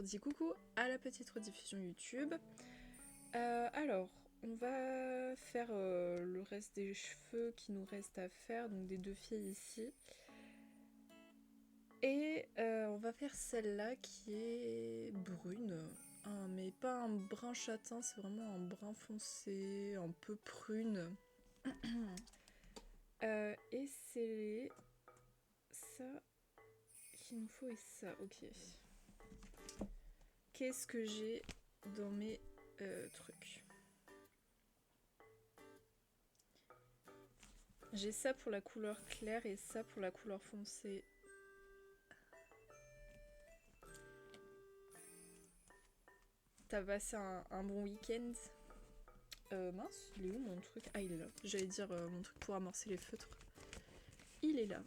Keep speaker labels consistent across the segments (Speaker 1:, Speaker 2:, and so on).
Speaker 1: dis coucou à la petite rediffusion YouTube. Alors, on va faire le reste des cheveux qui nous reste à faire, donc des deux filles ici. Et on va faire celle-là qui est brune, hein, mais pas un brun châtain, c'est vraiment un brun foncé, un peu prune. Et c'est ça qu'il nous faut et ça, ok. Qu'est-ce que j'ai dans mes trucs? J'ai ça pour la couleur claire et ça pour la couleur foncée. T'as passé un bon week-end? Mince, il est où mon truc? Ah, il est là. J'allais dire mon truc pour amorcer les feutres. Il est là.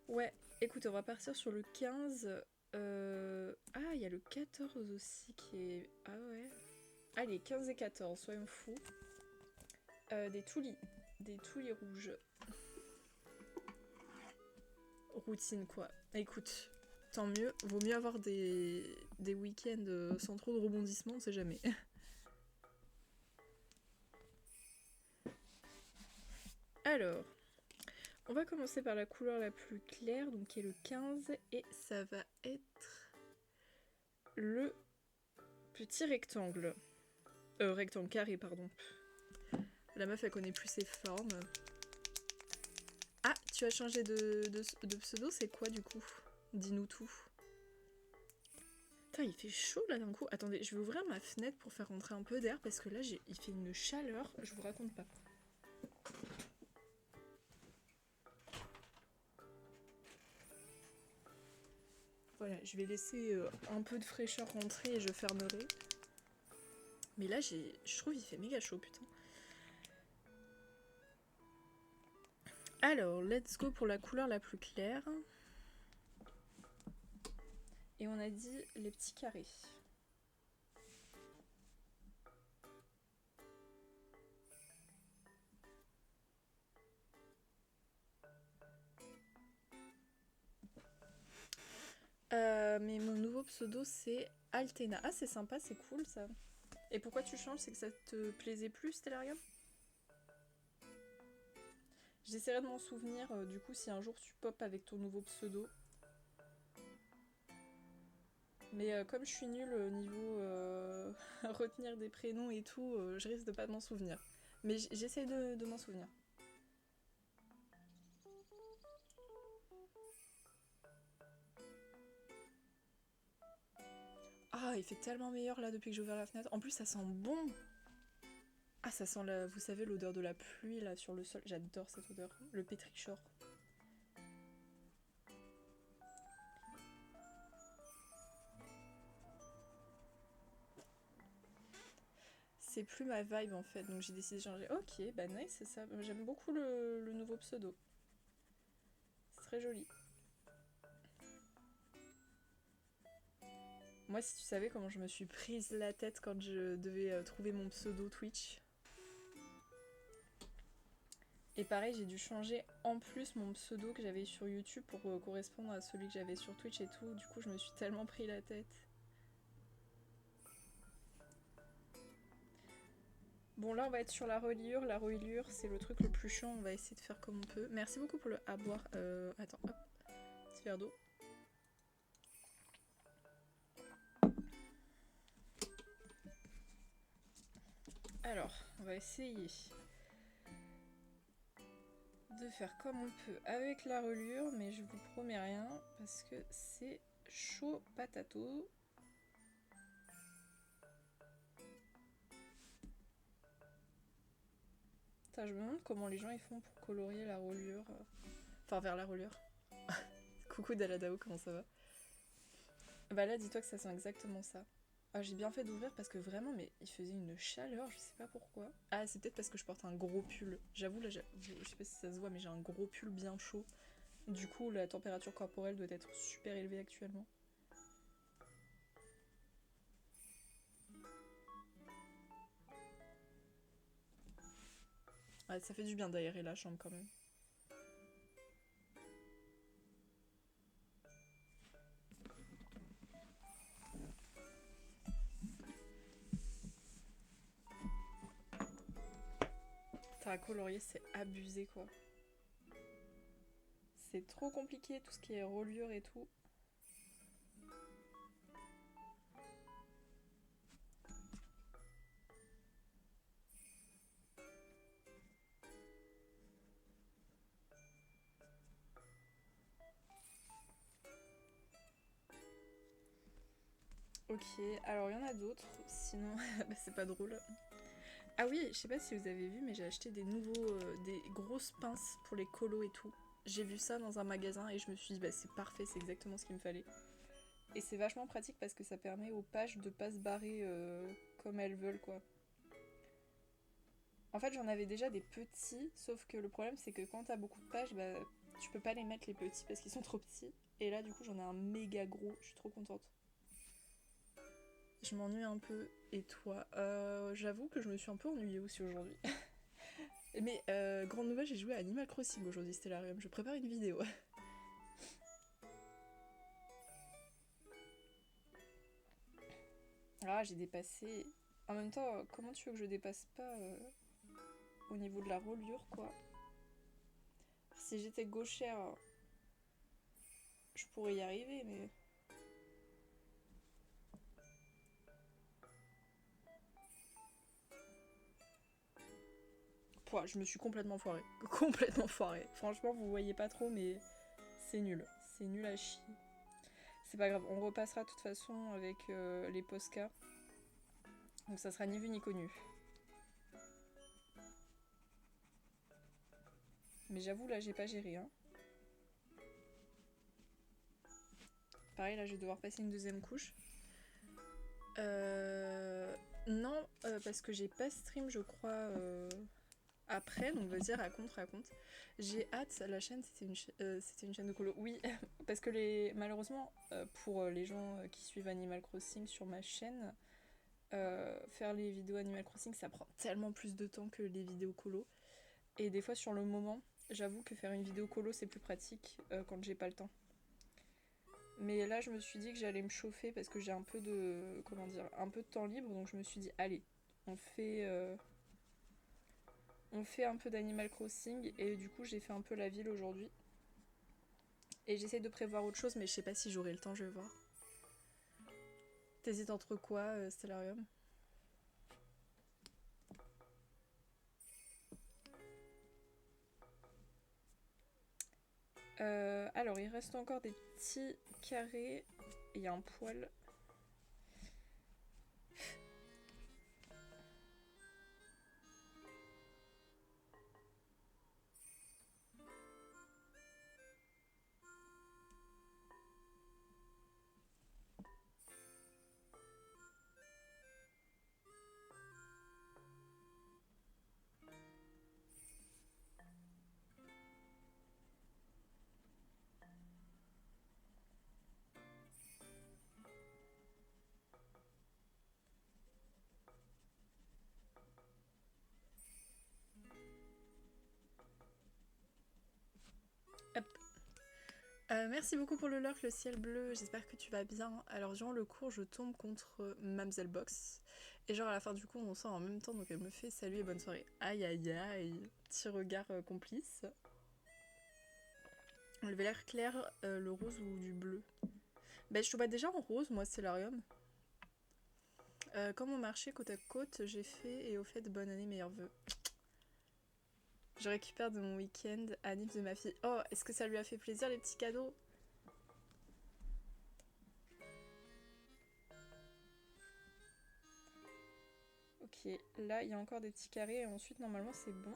Speaker 1: Ouais, écoute, on va partir sur le 15. Ah, il y a le 14 aussi qui est... Ah ouais. Allez, 15 et 14, soyons fous. Des toulis. Des toulis rouges. Routine, quoi. Écoute, tant mieux. Vaut mieux avoir des week-ends sans trop de rebondissements, on sait jamais. Alors, on va commencer par la couleur la plus claire, donc qui est le 15, et ça va être le petit rectangle. Rectangle carré, pardon. La meuf, elle connaît plus ses formes. Ah, tu as changé de pseudo, c'est quoi du coup? Dis-nous tout. Putain, il fait chaud là d'un coup. Attendez, je vais ouvrir ma fenêtre pour faire rentrer un peu d'air parce que là, il fait une chaleur, je vous raconte pas. Voilà, je vais laisser un peu de fraîcheur rentrer et je fermerai. Mais là, je trouve qu'il fait méga chaud, putain. Alors, let's go pour la couleur la plus claire. Et on a dit les petits carrés. Mais mon nouveau pseudo, c'est Altena. Ah, c'est sympa, c'est cool ça. Et pourquoi tu changes? C'est que ça te plaisait plus, Stellarium? J'essaierai de m'en souvenir, du coup, si un jour tu pop avec ton nouveau pseudo. Mais comme je suis nulle au niveau retenir des prénoms et tout, je risque de pas m'en souvenir. Mais j'essaie de m'en souvenir. Ah, il fait tellement meilleur là depuis que j'ai ouvert la fenêtre. En plus, ça sent bon. Ah, ça sent, vous savez, l'odeur de la pluie là sur le sol. J'adore cette odeur. Le pétrichor. C'est plus ma vibe en fait, donc j'ai décidé de changer. Ok, bah nice, c'est ça. J'aime beaucoup le nouveau pseudo. C'est très joli. Moi, si tu savais comment je me suis prise la tête quand je devais trouver mon pseudo Twitch. Et pareil, j'ai dû changer en plus mon pseudo que j'avais sur YouTube pour correspondre à celui que j'avais sur Twitch et tout. Du coup, je me suis tellement pris la tête. Bon, là, on va être sur la reliure. La reliure, c'est le truc le plus chiant. On va essayer de faire comme on peut. Merci beaucoup pour le à boire. Attends, hop. Petit verre d'eau. Alors, on va essayer de faire comme on peut avec la reliure, mais je vous promets rien parce que c'est chaud patato. Putain, je me demande comment les gens ils font pour colorier la reliure. Enfin, vers la reliure. Coucou Daladao, comment ça va? Bah là, dis-toi que ça sent exactement ça. Ah, j'ai bien fait d'ouvrir parce que vraiment, mais il faisait une chaleur, je sais pas pourquoi. Ah, c'est peut-être parce que je porte un gros pull. J'avoue, là, je sais pas si ça se voit, mais j'ai un gros pull bien chaud. Du coup, la température corporelle doit être super élevée actuellement. Ouais, ça fait du bien d'aérer la chambre quand même. à colorier, c'est abusé quoi. C'est trop compliqué, tout ce qui est reliure et tout. Ok, alors il y en a d'autres, sinon bah, c'est pas drôle. Ah oui, je sais pas si vous avez vu, mais j'ai acheté des grosses pinces pour les colos et tout. J'ai vu ça dans un magasin et je me suis dit bah c'est parfait, c'est exactement ce qu'il me fallait. Et c'est vachement pratique parce que ça permet aux pages de pas se barrer comme elles veulent quoi. En fait j'en avais déjà des petits, sauf que le problème c'est que quand t'as beaucoup de pages, bah tu peux pas les mettre les petits parce qu'ils sont trop petits. Et là du coup j'en ai un méga gros, je suis trop contente. Je m'ennuie un peu. Et toi J'avoue que je me suis un peu ennuyée aussi aujourd'hui. Mais grande nouvelle, j'ai joué à Animal Crossing aujourd'hui, Stellarium. Je prépare une vidéo. Ah, j'ai dépassé. En même temps, comment tu veux que je dépasse pas au niveau de la reliure, quoi? Si j'étais gauchère, je pourrais y arriver, mais. Pouah, je me suis complètement foirée. Complètement foirée. Franchement, vous voyez pas trop, mais c'est nul. C'est nul à chier. C'est pas grave, on repassera de toute façon avec les Posca. Donc ça sera ni vu ni connu. Mais j'avoue, là, j'ai pas géré, hein. Pareil, là, je vais devoir passer une deuxième couche. Non, parce que j'ai pas stream, je crois, après, donc vas-y, raconte. J'ai hâte, la chaîne, c'était une chaîne de colo. Oui, parce que malheureusement, pour les gens qui suivent Animal Crossing sur ma chaîne, faire les vidéos Animal Crossing, ça prend tellement plus de temps que les vidéos colo. Et des fois, sur le moment, j'avoue que faire une vidéo colo, c'est plus pratique quand j'ai pas le temps. Mais là, je me suis dit que j'allais me chauffer parce que j'ai un peu de, comment dire, un peu de temps libre, donc je me suis dit, allez, on fait, euh, on fait un peu d'Animal Crossing, et du coup, j'ai fait un peu la ville aujourd'hui. Et j'essaie de prévoir autre chose, mais je sais pas si j'aurai le temps, je vais voir. T'hésites entre quoi, Stellarium? Alors, il reste encore des petits carrés. Il y a un poil. Hop. Merci beaucoup pour le lurk, le ciel bleu. J'espère que tu vas bien. Alors, durant le cours, je tombe contre Mamselle Box. Et genre, à la fin du cours, on sort en même temps, donc elle me fait salut et bonne soirée. Aïe aïe aïe. Petit regard complice. Elle avait l'air clair, le rose ou du bleu. Bah, je te vois déjà en rose, moi, Stellarium. Comme on marchait côte à côte, j'ai fait et au fait, bonne année, meilleurs vœux. Je récupère de mon week-end Anif de ma fille. Oh, est-ce que ça lui a fait plaisir les petits cadeaux? Ok, là il y a encore des petits carrés et ensuite normalement c'est bon.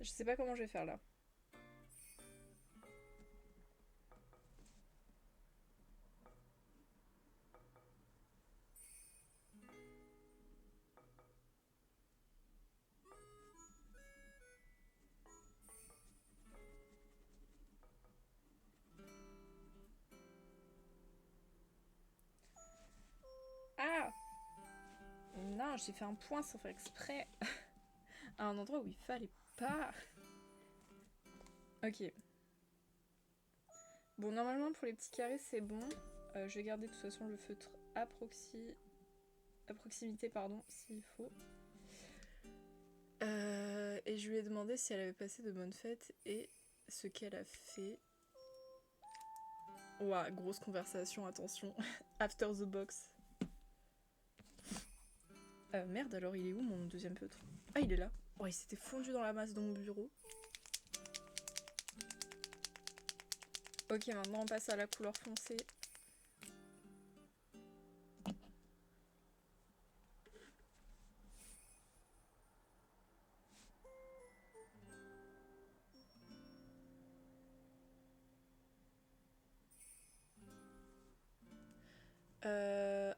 Speaker 1: Je sais pas comment je vais faire là. Ah non, j'ai fait un point sans faire exprès. à un endroit où il fallait pas. Ok. Bon, normalement pour les petits carrés c'est bon. Je vais garder de toute façon le feutre à proximité, pardon, s'il faut. Et je lui ai demandé si elle avait passé de bonnes fêtes et ce qu'elle a fait. Ouah, grosse conversation, attention. After the box. Merde, alors il est où mon deuxième feutre? Ah, il est là. Oh, il s'était fondu dans la masse de mon bureau. Ok, maintenant on passe à la couleur foncée.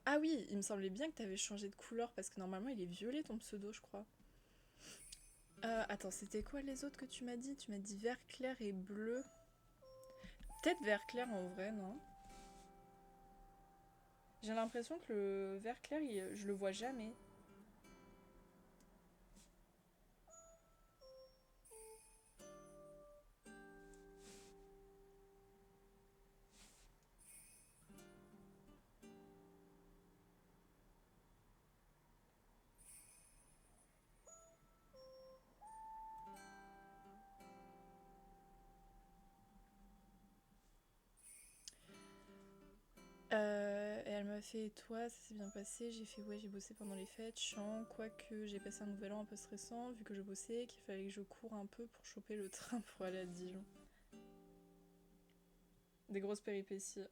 Speaker 1: Ah oui, il me semblait bien que t'avais changé de couleur parce que normalement il est violet ton pseudo, je crois. Attends, c'était quoi les autres que tu m'as dit? Tu m'as dit vert clair et bleu. Peut-être vert clair en vrai, non? J'ai l'impression que le vert clair, je le vois jamais. Et elle m'a fait, et toi, ça s'est bien passé? J'ai fait, ouais, j'ai bossé pendant les fêtes, chiant, quoique j'ai passé un nouvel an un peu stressant, vu que je bossais, qu'il fallait que je cours un peu pour choper le train pour aller à Dijon. Des grosses péripéties.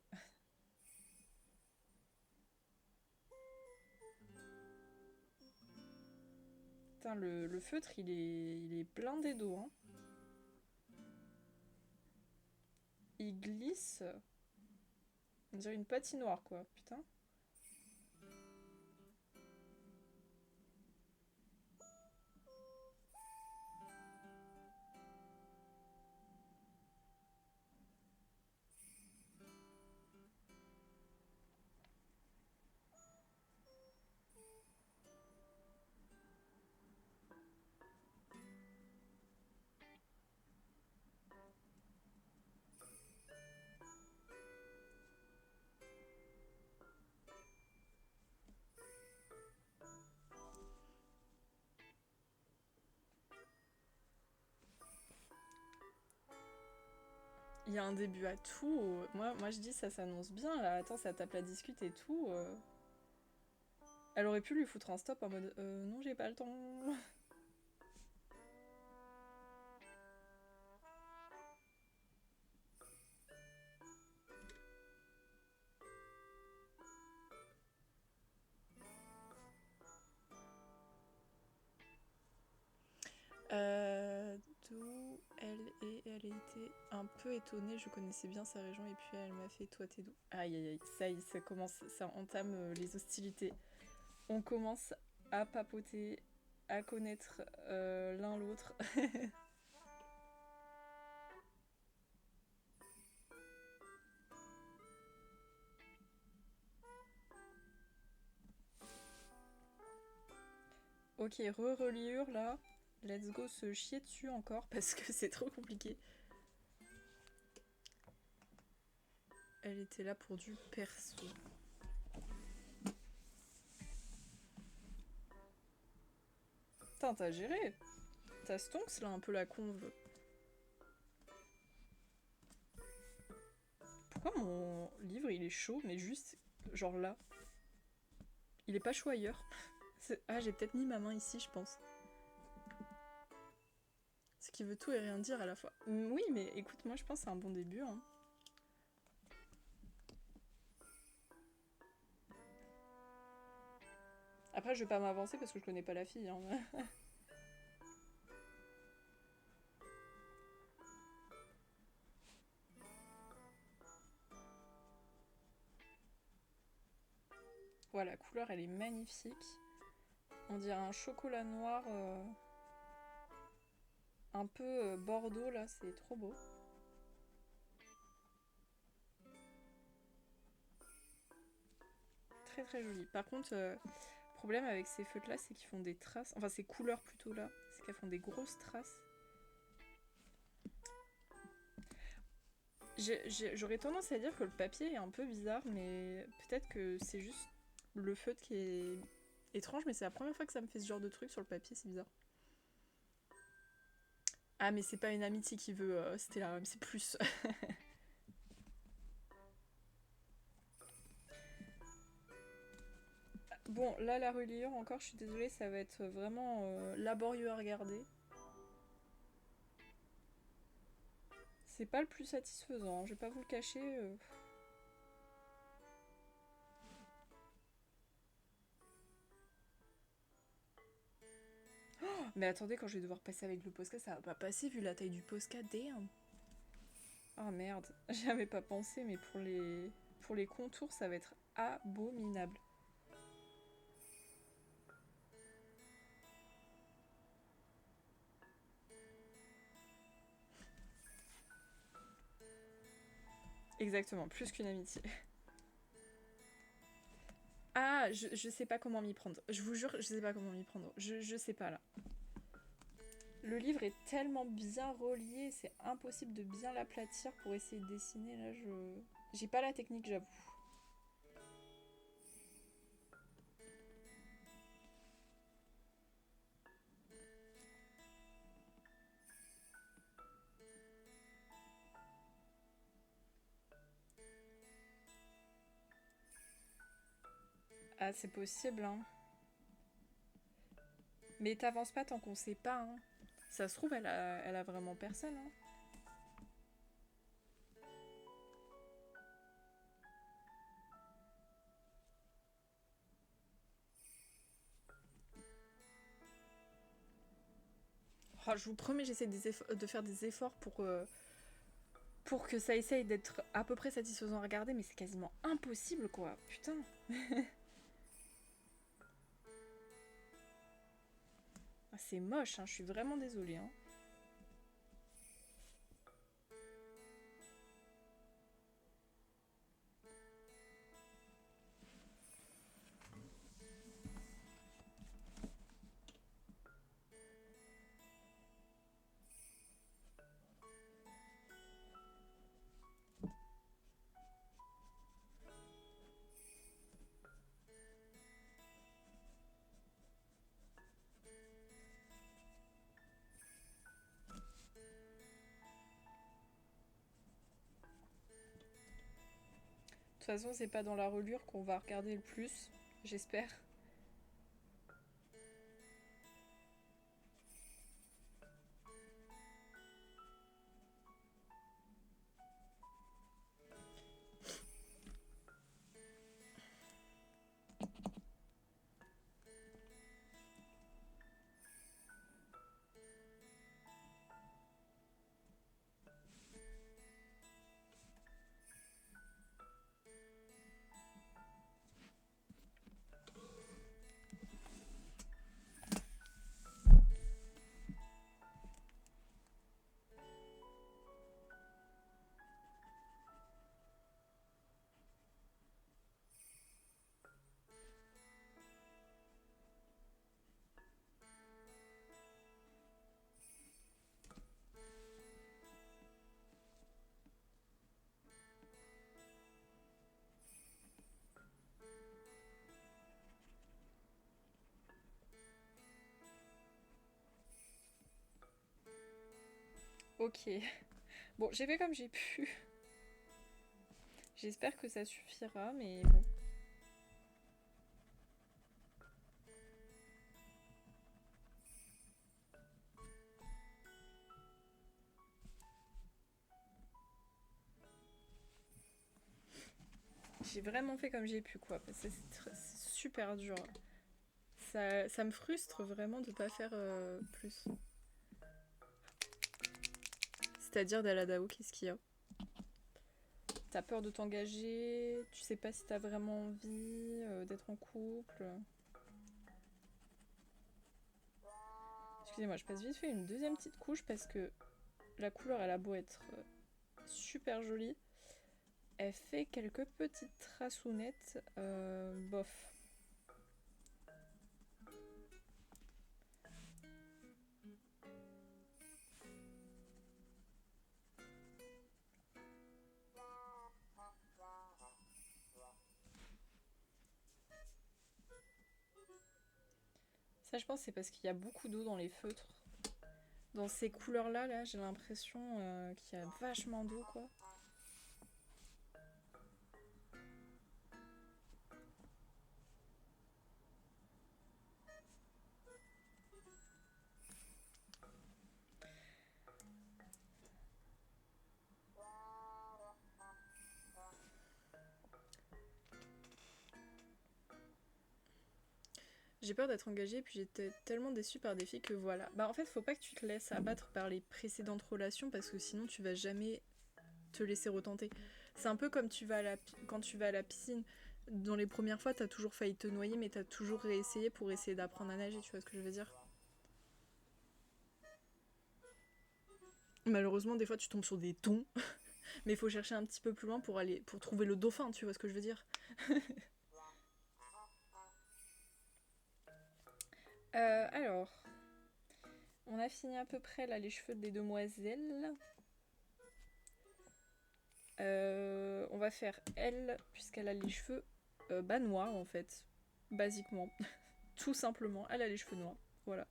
Speaker 1: Putain, le feutre, il est blindé d'eau, hein. Il glisse. On dirait une patinoire, quoi, putain. Il y a un début à tout. Moi je dis ça s'annonce bien là. Attends, ça tape la discute et tout. Elle aurait pu lui foutre un stop en mode non, j'ai pas le temps. D'où elle était un peu étonnée. Je connaissais bien sa région et puis elle m'a fait toi t'es d'où? Aïe aïe aïe, ça y est, ça commence, ça entame les hostilités. On commence à papoter, à connaître l'un l'autre. Ok, re-reliure là. Let's go se chier dessus encore parce que c'est trop compliqué. Elle était là pour du perso. Putain, t'as géré. T'as stonks là un peu la conve. Pourquoi mon livre il est chaud mais juste genre là? Il est pas chaud ailleurs. Ah, j'ai peut-être mis ma main ici, je pense. Ce qui veut tout et rien dire à la fois. Oui, mais écoute, moi je pense que c'est un bon début. Hein. Après, je vais pas m'avancer parce que je connais pas la fille. Hein. Voilà, la couleur elle est magnifique. On dirait un chocolat noir un peu bordeaux là, c'est trop beau. Très très joli. Par contre, problème avec ces feutres là, c'est qu'ils font des traces. Enfin, ces couleurs plutôt là, c'est qu'elles font des grosses traces. J'aurais tendance à dire que le papier est un peu bizarre, mais peut-être que c'est juste le feutre qui est étrange, mais c'est la première fois que ça me fait ce genre de truc sur le papier, c'est bizarre. Ah, mais c'est pas une amitié qui veut Stellarium, c'est plus. Bon, là, la reliure, encore, je suis désolée, ça va être vraiment laborieux à regarder. C'est pas le plus satisfaisant, je vais pas vous le cacher. Mais attendez, quand je vais devoir passer avec le Posca, ça va pas passer vu la taille du Posca, damn. Oh merde, j'y avais pas pensé, mais pour les contours, ça va être abominable. Exactement, plus qu'une amitié. Ah, je sais pas comment m'y prendre. Je vous jure, je sais pas comment m'y prendre. Je sais pas là. Le livre est tellement bien relié, c'est impossible de bien l'aplatir pour essayer de dessiner. Là, j'ai pas la technique, j'avoue. Ah, c'est possible, hein. Mais t'avances pas tant qu'on sait pas, hein. Ça se trouve, elle a vraiment personne, hein. Oh, je vous promets, j'essaie de faire des efforts pour que ça essaye d'être à peu près satisfaisant à regarder, mais c'est quasiment impossible, quoi. Putain. Ah, c'est moche, hein. Je suis vraiment désolée, hein. De toute façon, c'est pas dans la reliure qu'on va regarder le plus, j'espère. Ok. Bon, j'ai fait comme j'ai pu. J'espère que ça suffira, mais bon. J'ai vraiment fait comme j'ai pu, quoi. Parce que c'est super dur. Ça me frustre vraiment de pas faire plus. C'est-à-dire d'Aladao, qu'est-ce qu'il y a? T'as peur de t'engager, tu sais pas si t'as vraiment envie d'être en couple. Excusez-moi, je passe vite fait une deuxième petite couche parce que la couleur elle a beau être super jolie, elle fait quelques petites tracounettes, bof. Ça, je pense, c'est parce qu'il y a beaucoup d'eau dans les feutres. Dans ces couleurs-là, là, j'ai l'impression qu'il y a vachement d'eau, quoi. J'ai peur d'être engagée, puis j'étais tellement déçue par des filles que voilà. Bah en fait, faut pas que tu te laisses abattre par les précédentes relations parce que sinon tu vas jamais te laisser retenter. C'est un peu comme quand tu vas à la piscine. Dans les premières fois, t'as toujours failli te noyer, mais t'as toujours réessayé pour essayer d'apprendre à nager, tu vois ce que je veux dire? Malheureusement, des fois, tu tombes sur des thons, mais il faut chercher un petit peu plus loin pour trouver le dauphin, tu vois ce que je veux dire? Alors, on a fini à peu près là les cheveux des demoiselles. On va faire elle, puisqu'elle a les cheveux noirs en fait, basiquement. Tout simplement, elle a les cheveux noirs. Voilà.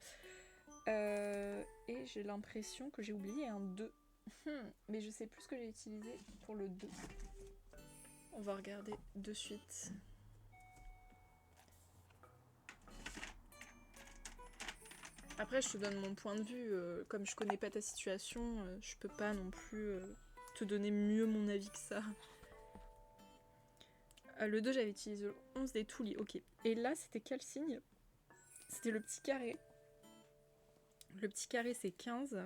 Speaker 1: Et j'ai l'impression que j'ai oublié un 2. Mais je sais plus ce que j'ai utilisé pour le 2. On va regarder de suite. Après, je te donne mon point de vue. Comme je connais pas ta situation, je peux pas non plus te donner mieux mon avis que ça. Le 2, j'avais utilisé le 11 des Toulis. Ok. Et là, c'était quel signe? C'était le petit carré. Le petit carré, c'est 15.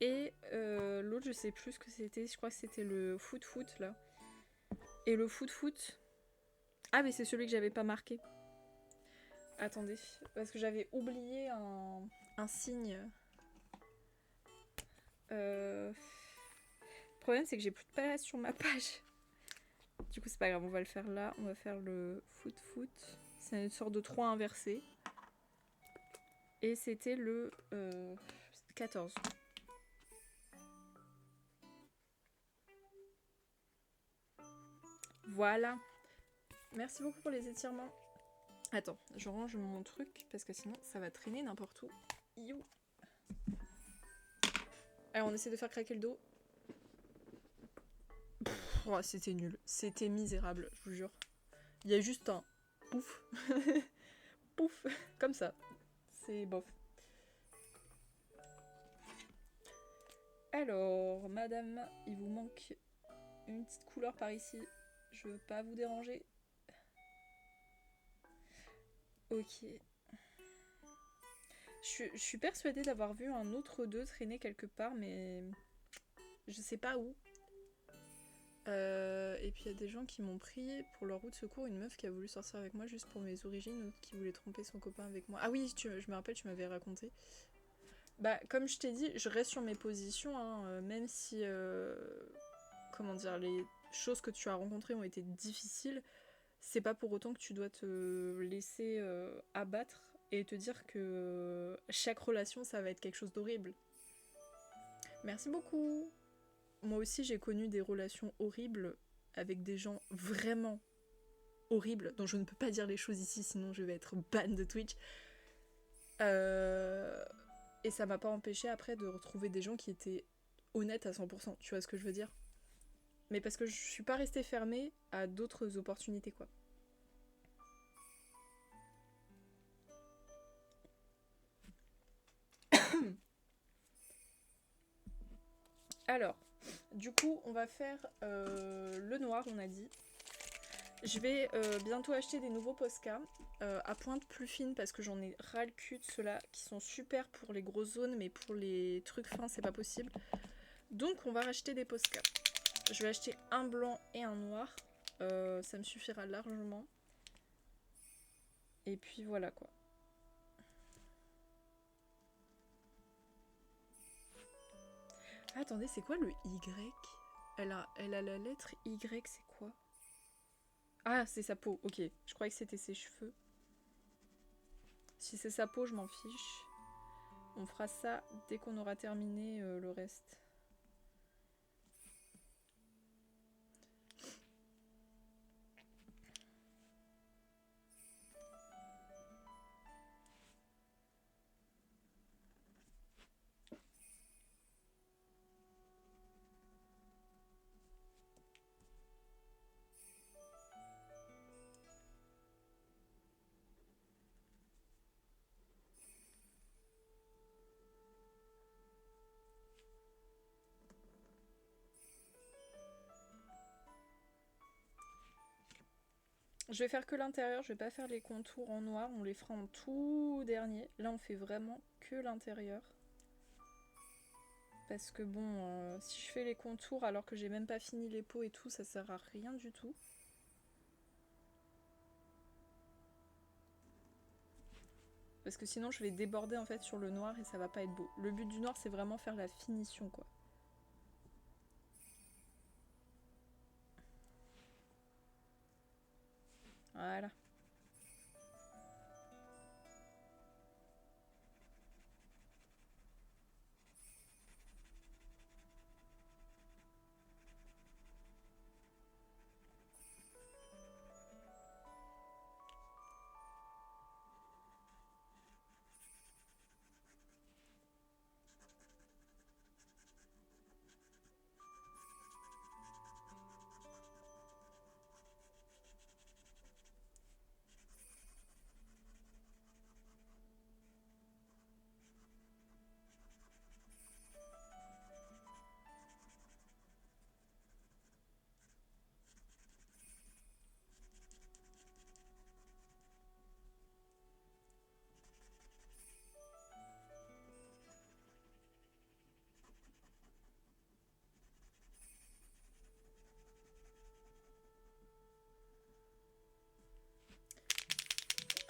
Speaker 1: Et l'autre, je sais plus ce que c'était. Je crois que c'était le foot là. Et le foot. Ah, mais c'est celui que j'avais pas marqué. Attendez, parce que j'avais oublié un signe. Le problème, c'est que j'ai plus de place sur ma page. Du coup, c'est pas grave, on va le faire là. On va faire le foot. C'est une sorte de 3 inversé. Et c'était le 14. Voilà. Merci beaucoup pour les étirements. Attends, je range mon truc parce que sinon ça va traîner n'importe où. You. Alors on essaie de faire craquer le dos. Oh, c'était nul. C'était misérable, je vous jure. Il y a juste un pouf. Pouf. Comme ça. C'est bof. Alors, madame, il vous manque une petite couleur par ici. Je veux pas vous déranger. Ok. Je suis persuadée d'avoir vu un autre 2 traîner quelque part, mais je sais pas où. Et puis il y a des gens qui m'ont pris pour leur roue de secours, une meuf qui a voulu sortir avec moi juste pour mes origines, autre qui voulait tromper son copain avec moi. Ah oui, je me rappelle, tu m'avais raconté. Bah, comme je t'ai dit, je reste sur mes positions, hein, même si, comment dire, les choses que tu as rencontrées ont été difficiles, c'est pas pour autant que tu dois te laisser abattre et te dire que chaque relation, ça va être quelque chose d'horrible. Merci beaucoup. Moi aussi, j'ai connu des relations horribles avec des gens vraiment horribles, dont je ne peux pas dire les choses ici, sinon je vais être ban de Twitch. Et ça m'a pas empêché après de retrouver des gens qui étaient honnêtes à 100%, tu vois ce que je veux dire? Mais parce que je suis pas restée fermée à d'autres opportunités, quoi. Alors, du coup, on va faire le noir, on a dit. Je vais bientôt acheter des nouveaux Posca à pointe plus fine parce que j'en ai ras le cul de ceux-là qui sont super pour les grosses zones, mais pour les trucs fins, c'est pas possible. Donc, on va racheter des Posca. Je vais acheter un blanc et un noir. Ça me suffira largement. Et puis voilà quoi. Attendez, c'est quoi le Y? Elle a la lettre Y, c'est quoi? Ah, c'est sa peau, ok. Je croyais que c'était ses cheveux. Si c'est sa peau, je m'en fiche. On fera ça dès qu'on aura terminé le reste. Je vais faire que l'intérieur, je vais pas faire les contours en noir, on les fera en tout dernier. Là on fait vraiment que l'intérieur. Parce que bon, si je fais les contours alors que j'ai même pas fini les peaux et tout, ça sert à rien du tout. Parce que sinon je vais déborder en fait sur le noir et ça va pas être beau. Le but du noir c'est vraiment faire la finition quoi. Voilà.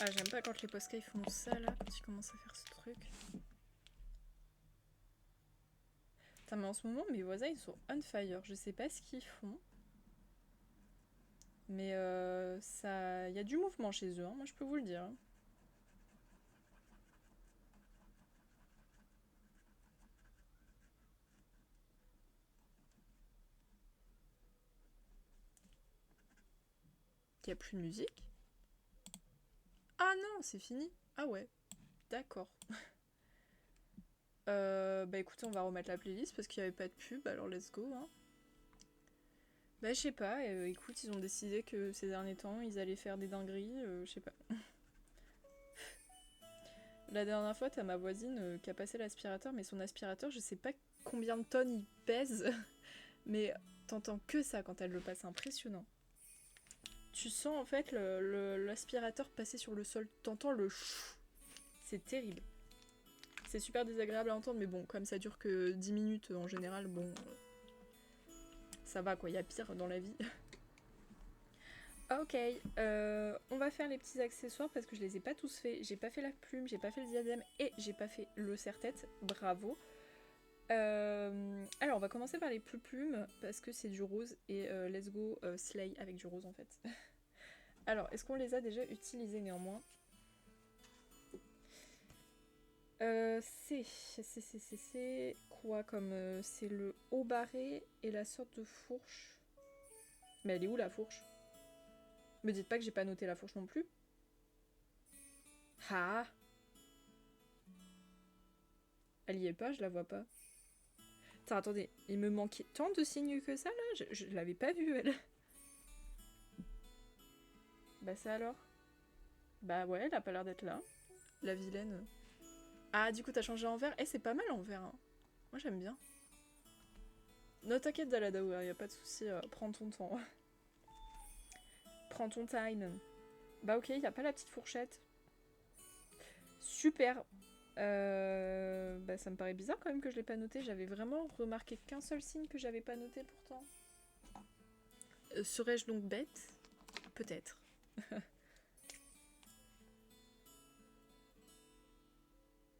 Speaker 1: Ah, j'aime pas quand les Posca ils font ça là, quand ils commencent à faire ce truc. Putain, mais en ce moment, mes voisins ils sont on fire. Je sais pas ce qu'ils font. Mais ça, y a du mouvement chez eux, hein, moi je peux vous le dire. Il y a plus de musique. Ah non, c'est fini. Ah ouais, d'accord. Bah écoutez, on va remettre la playlist parce qu'il n'y avait pas de pub, alors let's go. Hein. Bah je sais pas, écoute, ils ont décidé que ces derniers temps, ils allaient faire des dingueries, je sais pas. La dernière fois, t'as ma voisine qui a passé l'aspirateur, mais son aspirateur, je sais pas combien de tonnes il pèse, mais t'entends que ça quand elle le passe, impressionnant. Tu sens en fait l'aspirateur passer sur le sol, t'entends le chou. C'est terrible. C'est super désagréable à entendre, mais bon, comme ça dure que 10 minutes en général, bon, ça va quoi, il y a pire dans la vie. Ok, on va faire les petits accessoires parce que je les ai pas tous faits. J'ai pas fait la plume, j'ai pas fait le diadème et j'ai pas fait le serre-tête. Bravo. Alors on va commencer par les plumes parce que c'est du rose et let's go slay avec du rose en fait. Alors est-ce qu'on les a déjà utilisés néanmoins? C'est quoi comme c'est le haut barré et la sorte de fourche. Mais elle est où la fourche? Me dites pas que j'ai pas noté la fourche non plus. Ah, elle y est pas, je la vois pas. Attends, attendez, il me manquait tant de signes que ça là, je l'avais pas vue elle. Bah ça alors? Bah ouais, elle a pas l'air d'être là. La vilaine. Ah du coup t'as changé en vert. Eh c'est pas mal en vert. Hein. Moi j'aime bien. Ne t'inquiète Daladaoua, y a pas de souci, prends ton temps. Prends ton time. Bah ok, y a pas la petite fourchette. Super. Bah ça me paraît bizarre quand même que je l'ai pas noté. J'avais vraiment remarqué qu'un seul signe que j'avais pas noté pourtant. Serais-je donc bête? Peut-être.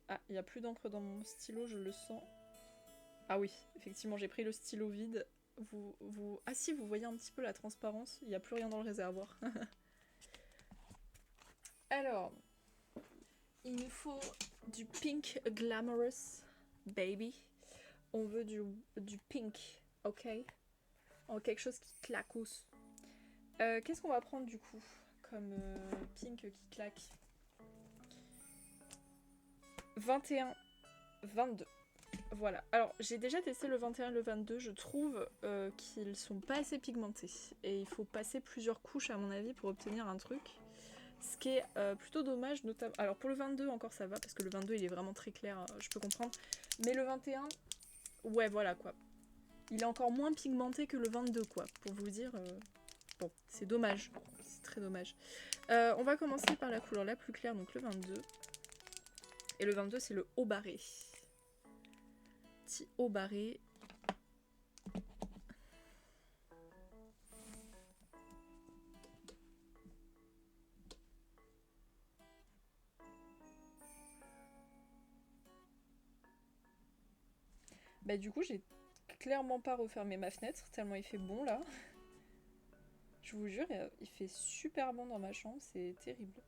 Speaker 1: Ah, il n'y a plus d'encre dans mon stylo, je le sens. Ah oui, effectivement, j'ai pris le stylo vide. Ah si, vous voyez un petit peu la transparence, il n'y a plus rien dans le réservoir. Alors, il nous faut du pink glamorous, baby. On veut du pink, ok? En quelque chose qui clacousse. Qu'est-ce qu'on va prendre du coup comme pink qui claque? 21, 22. Voilà. Alors, j'ai déjà testé le 21 et le 22. Je trouve qu'ils sont pas assez pigmentés. Et il faut passer plusieurs couches, à mon avis, pour obtenir un truc. Ce qui est plutôt dommage, notamment. Alors, pour le 22, encore ça va, parce que le 22, il est vraiment très clair, je peux comprendre. Mais le 21, ouais, voilà quoi. Il est encore moins pigmenté que le 22, quoi. Pour vous dire, Bon, c'est dommage. C'est très dommage. On va commencer par la couleur la plus claire, donc le 22. Et le 22, c'est le haut barré. Petit haut barré. Bah du coup, j'ai clairement pas refermé ma fenêtre, tellement il fait bon là. Je vous jure, il fait super bon dans ma chambre, c'est terrible.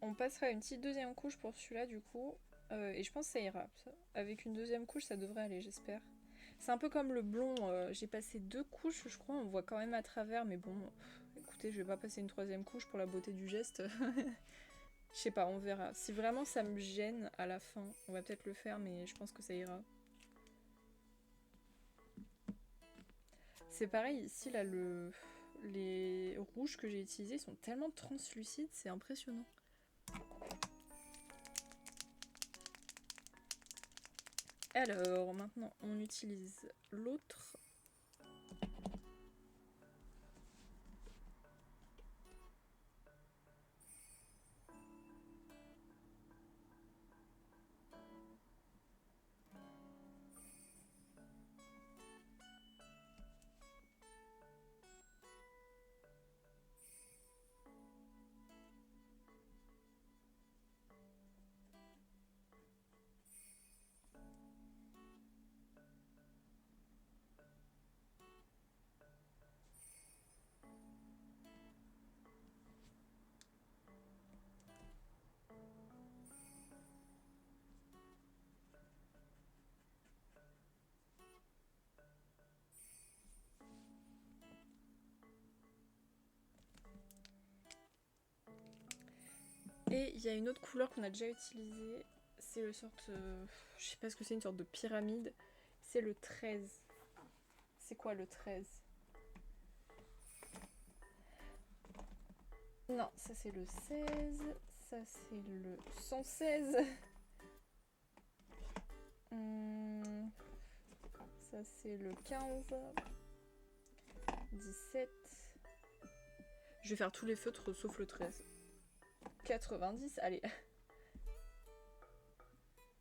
Speaker 1: On passera une petite deuxième couche pour celui-là du coup. Et je pense que ça ira. Avec une deuxième couche, ça devrait aller, j'espère. C'est un peu comme le blond. J'ai passé 2 couches, je crois. On voit quand même à travers. Mais bon, écoutez, je vais pas passer une 3e couche pour la beauté du geste. Je sais pas, on verra. Si vraiment ça me gêne à la fin, on va peut-être le faire. Mais je pense que ça ira. C'est pareil, ici, là, les rouges que j'ai utilisés sont tellement translucides. C'est impressionnant. Alors, maintenant, on utilise l'autre. Et il y a une autre couleur qu'on a déjà utilisée. C'est le sorte... je sais pas ce que c'est, une sorte de pyramide. C'est le 13. C'est quoi le 13? Non, ça c'est le 16. Ça c'est le 116. Ça c'est le 15. 17. Je vais faire tous les feutres sauf le 13. 90, allez.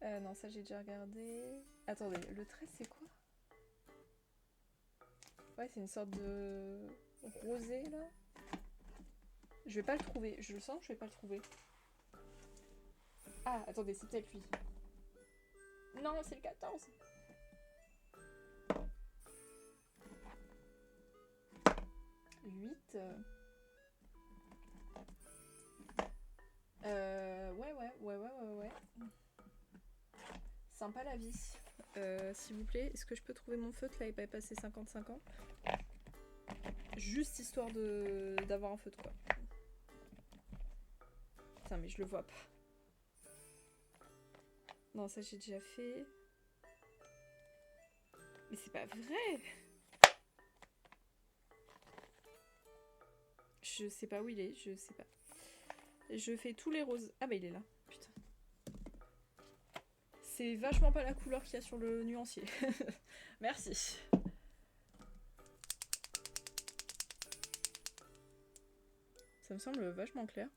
Speaker 1: Non, ça j'ai déjà regardé. Attendez, le 13 c'est quoi? Ouais, c'est une sorte de rosé là. Je vais pas le trouver. Je le sens que je vais pas le trouver. Ah, attendez, c'est peut-être lui. Non, c'est le 14. Huit. Ouais. Sympa la vie. S'il vous plaît, est-ce que je peux trouver mon feutre là et pas passer 50-50 ans? Juste histoire d'avoir un feutre quoi. Putain, mais je le vois pas. Non, ça j'ai déjà fait. Mais c'est pas vrai! Je sais pas où il est, je sais pas. Je fais tous les roses. Ah bah il est là, putain. C'est vachement pas la couleur qu'il y a sur le nuancier. Merci. Ça me semble vachement clair.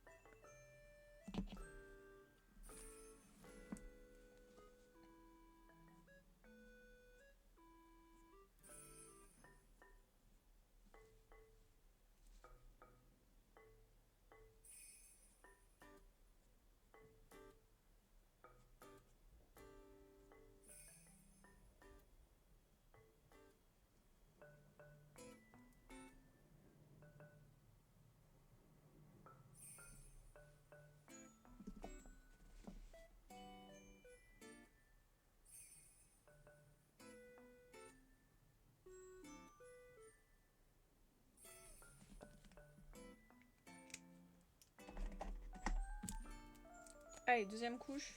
Speaker 1: Allez, deuxième couche.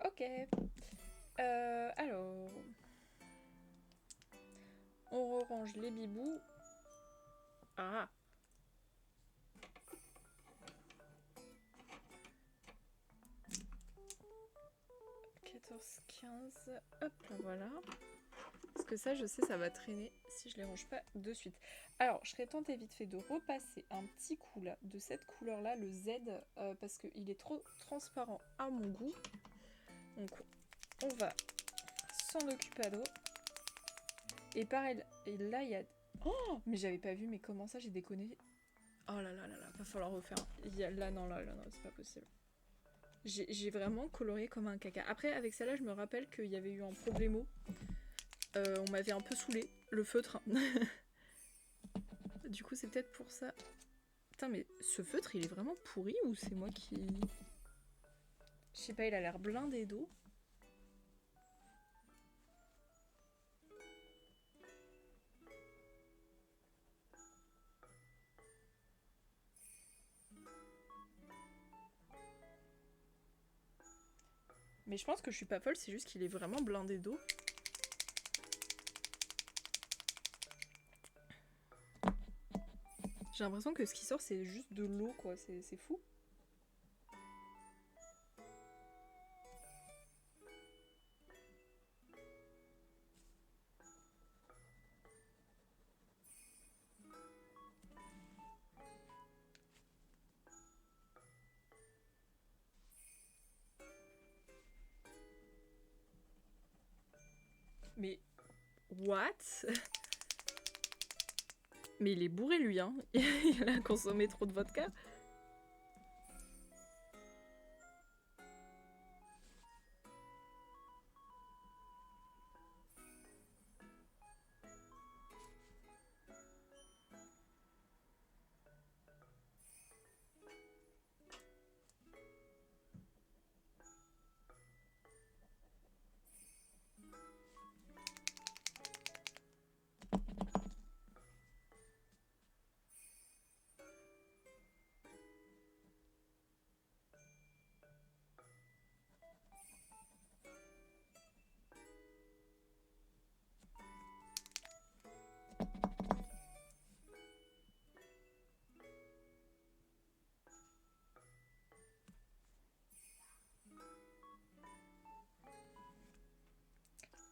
Speaker 1: Ok. Alors... On range les bibous. Ah. 14, 15. Hop, voilà. Parce que ça, je sais, ça va traîner si je les range pas de suite. Alors, je serais tentée vite fait de repasser un petit coup là, de cette couleur-là, le Z, parce qu'il est trop transparent à mon goût. Donc, on va s'en occuper à dos. Et pareil, et là, il y a... Oh, mais j'avais pas vu, mais comment ça, j'ai déconné. Oh là là là là, va falloir refaire. Il y a... Là, non, c'est pas possible. J'ai vraiment colorié comme un caca. Après, avec celle-là, je me rappelle qu'il y avait eu un problémo. On m'avait un peu saoulé, le feutre. Du coup, c'est peut-être pour ça. Putain, mais ce feutre, il est vraiment pourri ou c'est moi qui... Je sais pas, il a l'air blindé d'eau. Mais je pense que je suis pas folle, c'est juste qu'il est vraiment blindé d'eau. J'ai l'impression que ce qui sort, c'est juste de l'eau, quoi. C'est fou. Mais... What? Mais il est bourré, lui, hein. Il a consommé trop de vodka.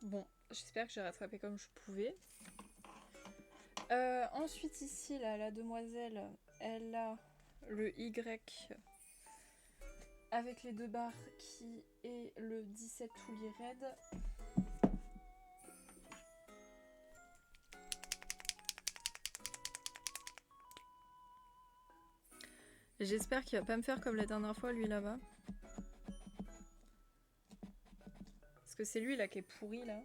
Speaker 1: Bon, j'espère que j'ai rattrapé comme je pouvais. Ensuite, ici, là, la demoiselle, elle a le Y avec les deux barres qui est le 17 Toulier Red. J'espère qu'il va pas me faire comme la dernière fois, lui, là-bas. Parce que c'est lui, là, qui est pourri, là.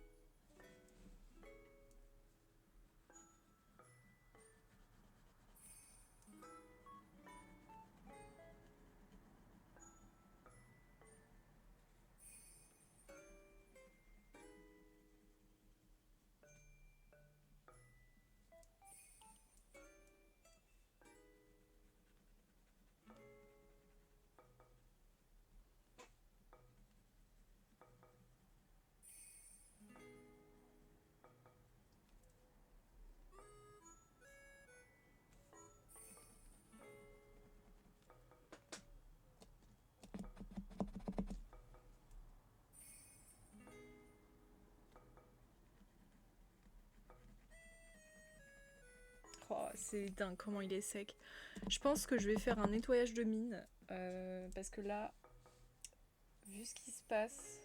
Speaker 1: c'est dingue comment il est sec. Je pense que je vais faire un nettoyage de mine. Parce que là, vu ce qui se passe,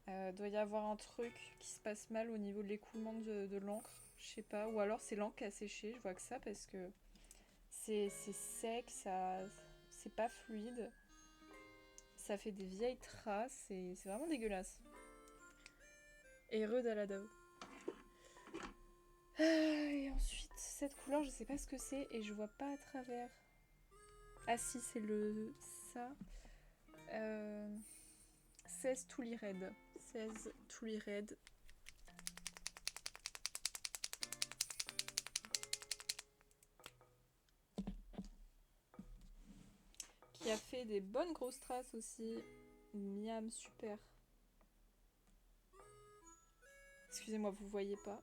Speaker 1: doit y avoir un truc qui se passe mal au niveau de l'écoulement de l'encre. Je sais pas. Ou alors c'est l'encre qui a séché. Je vois que ça parce que c'est sec, c'est pas fluide. Ça fait des vieilles traces et c'est vraiment dégueulasse. Heureux d'Aladao. Et ensuite, cette couleur, je sais pas ce que c'est et je vois pas à travers. Ah si, c'est le... ça. 16 Tuli Red. 16 Tuli Red. Qui a fait des bonnes grosses traces aussi. Miam, super. Excusez-moi, vous voyez pas.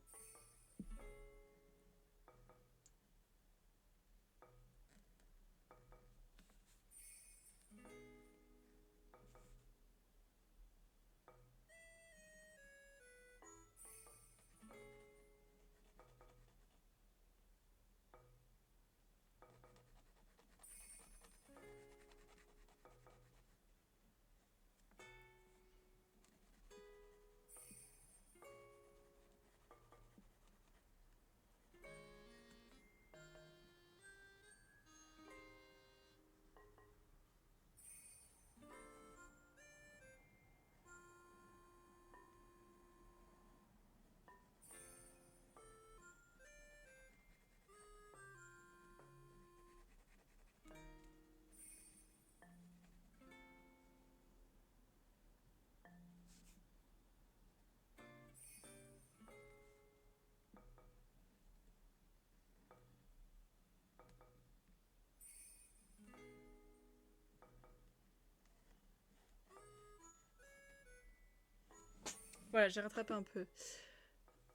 Speaker 1: Voilà, j'ai rattrapé un peu.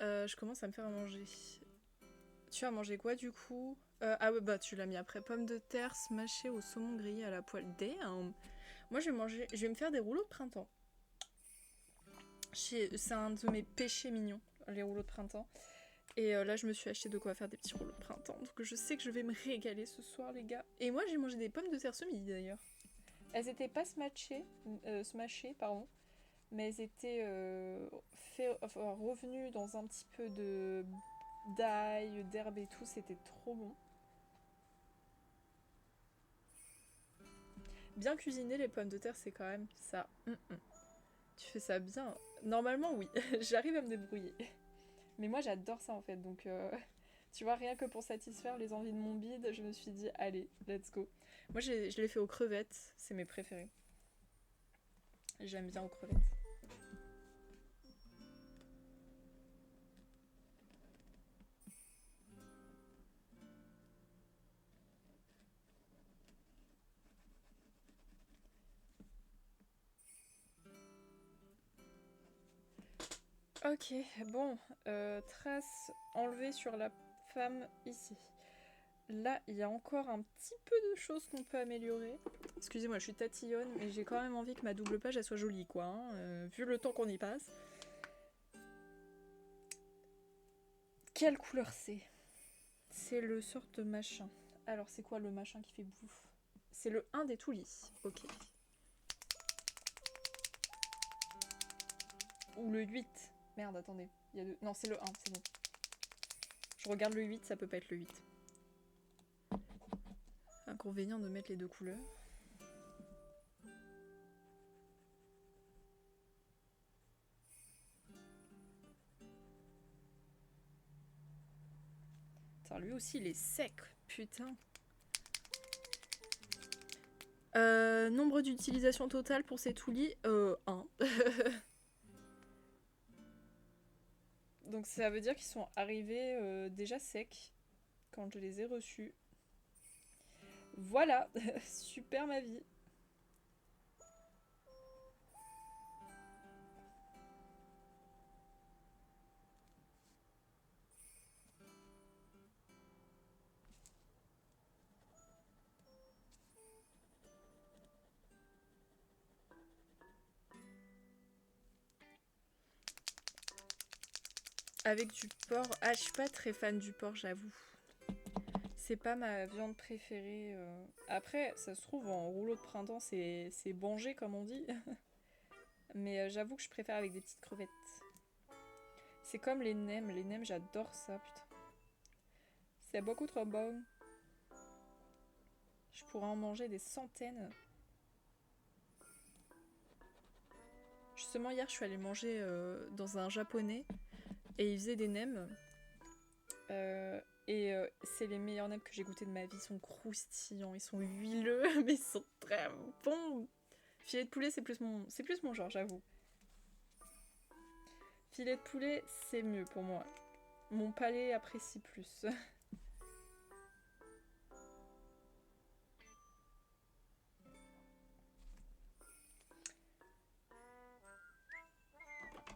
Speaker 1: Je commence à me faire à manger. Tu as mangé quoi du coup? Ah ouais, bah tu l'as mis après. Pommes de terre smashées au saumon grillé à la poêle. Damn. Moi je vais me faire des rouleaux de printemps. C'est un de mes péchés mignons, les rouleaux de printemps. Et là je me suis acheté de quoi faire des petits rouleaux de printemps. Donc je sais que je vais me régaler ce soir les gars. Et moi j'ai mangé des pommes de terre ce midi d'ailleurs. Elles étaient pas smashées, pardon. Mais elles étaient revenues dans un petit peu d'ail, d'herbe et tout. C'était trop bon. Bien cuisiner les pommes de terre, c'est quand même ça. Tu fais ça bien. Normalement, oui. J'arrive à me débrouiller. Mais moi, j'adore ça en fait. Donc, tu vois, rien que pour satisfaire les envies de mon bide, je me suis dit, allez, let's go. Moi, je l'ai fait aux crevettes. C'est mes préférés. J'aime bien aux crevettes. Ok, bon. Trace enlevée sur la femme ici. Là, il y a encore un petit peu de choses qu'on peut améliorer. Excusez-moi, je suis tatillonne, mais j'ai quand même envie que ma double page elle soit jolie, quoi. Vu le temps qu'on y passe. Quelle couleur c'est? C'est le sort de machin. Alors, c'est quoi le machin qui fait bouffe? C'est le 1 des Toulis. Ok. Ou le 8. Merde, attendez. Il y a deux... Non, c'est le 1, c'est bon. Je regarde le 8, ça peut pas être le 8. Inconvénient de mettre les deux couleurs. Putain, lui aussi, il est sec. Putain. Nombre d'utilisation totale pour ces toulis, 1. Donc ça veut dire qu'ils sont arrivés déjà secs quand je les ai reçus. Voilà, super ma vie. Avec du porc. Ah, je suis pas très fan du porc, j'avoue. C'est pas ma viande préférée. Après, ça se trouve, en rouleau de printemps, c'est bongé, comme on dit. Mais j'avoue que je préfère avec des petites crevettes. C'est comme les nems. Les nems, j'adore ça, putain. C'est beaucoup trop bon. Je pourrais en manger des centaines. Justement, hier, je suis allée manger dans un japonais et il faisait des nems. C'est les meilleurs nems que j'ai goûté de ma vie. Ils sont croustillants, ils sont huileux, mais ils sont très bons. Filet de poulet, c'est plus mon genre, j'avoue. Filet de poulet, c'est mieux pour moi. Mon palais apprécie plus.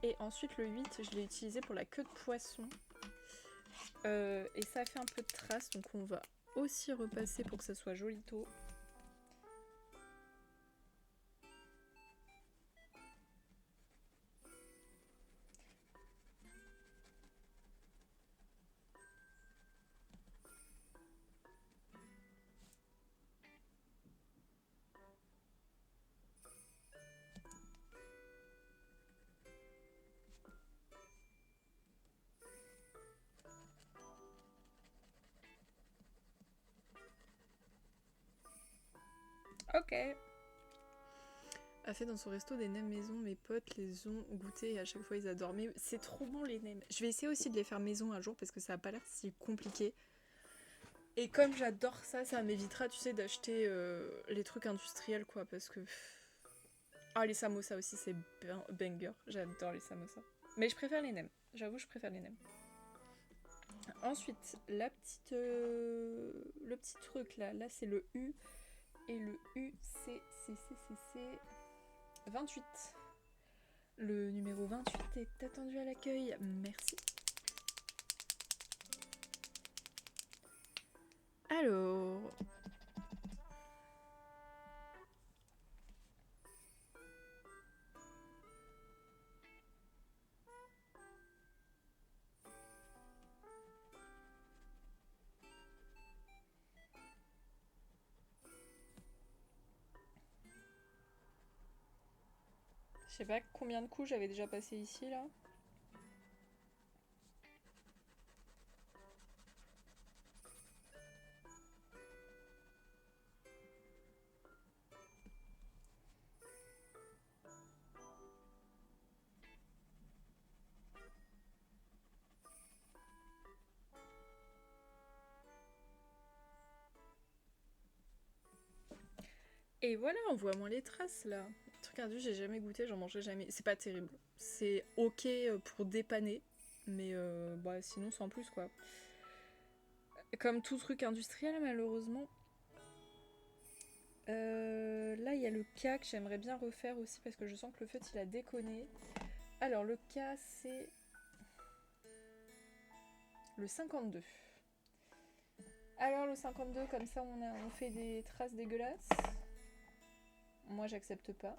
Speaker 1: Et ensuite, le 8, je l'ai utilisé pour la queue de poisson. Et ça a fait un peu de traces, donc on va aussi repasser pour que ça soit jolito. Ok. A fait dans son resto des nems maison, mes potes les ont goûtés et à chaque fois ils adorent. Mais c'est trop bon les nems. Je vais essayer aussi de les faire maison un jour parce que ça a pas l'air si compliqué. Et comme j'adore ça, ça m'évitera, tu sais, d'acheter les trucs industriels quoi parce que... Ah, les samosas aussi, c'est banger. J'adore les samosas. Mais je préfère les nems. J'avoue, je préfère les nems. Ensuite, le petit truc là. Là, c'est le U. Et le U, c'est 28. Le numéro 28 est attendu à l'accueil. Merci. Alors... Je sais pas combien de coups j'avais déjà passé ici, là. Et voilà, on voit moins les traces, là. Le truc ardu, j'ai jamais goûté, j'en mangerai jamais. C'est pas terrible. C'est ok pour dépanner, mais bah, sinon, sans plus, quoi. Comme tout truc industriel, malheureusement. Là, il y a le cas que j'aimerais bien refaire aussi parce que je sens que le feu il a déconné. Alors, le cas, c'est le 52. Alors, le 52, comme ça, on fait des traces dégueulasses. Moi, j'accepte pas.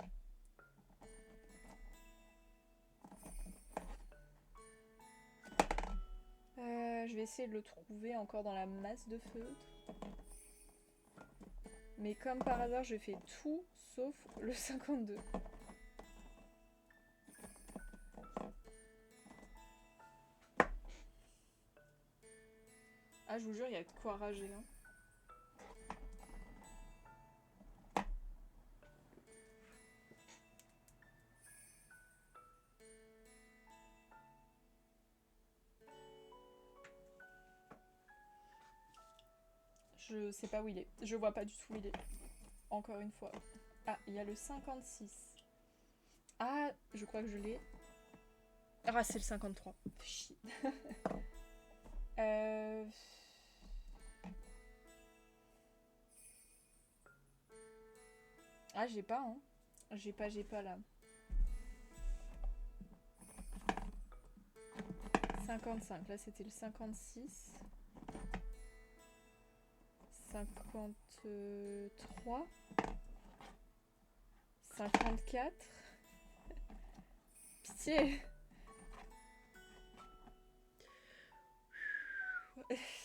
Speaker 1: Je vais essayer de le trouver encore dans la masse de feutre. Mais comme par hasard, je fais tout sauf le 52. Ah, je vous jure, il y a de quoi rager. Hein. Je sais pas où il est. Je vois pas du tout où il est. Encore une fois. Ah, il y a le 56. Ah, je crois que je l'ai. Ah, c'est le 53. Shit. Ah, j'ai pas, hein. J'ai pas là. 55, là c'était le 56. 53. 54. Pitié.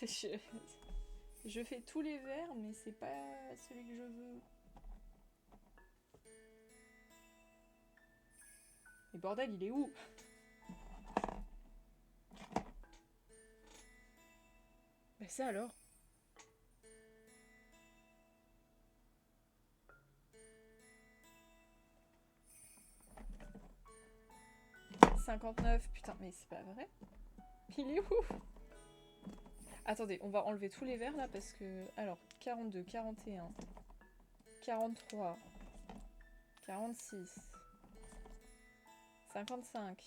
Speaker 1: Je fais tous les verts, mais c'est pas celui que je veux. Mais bordel, il est où? Bah ça alors. « 59, putain, mais c'est pas vrai. Il est où? Attendez, on va enlever tous les verts là parce que... Alors, 42, 41, 43, 46, 55,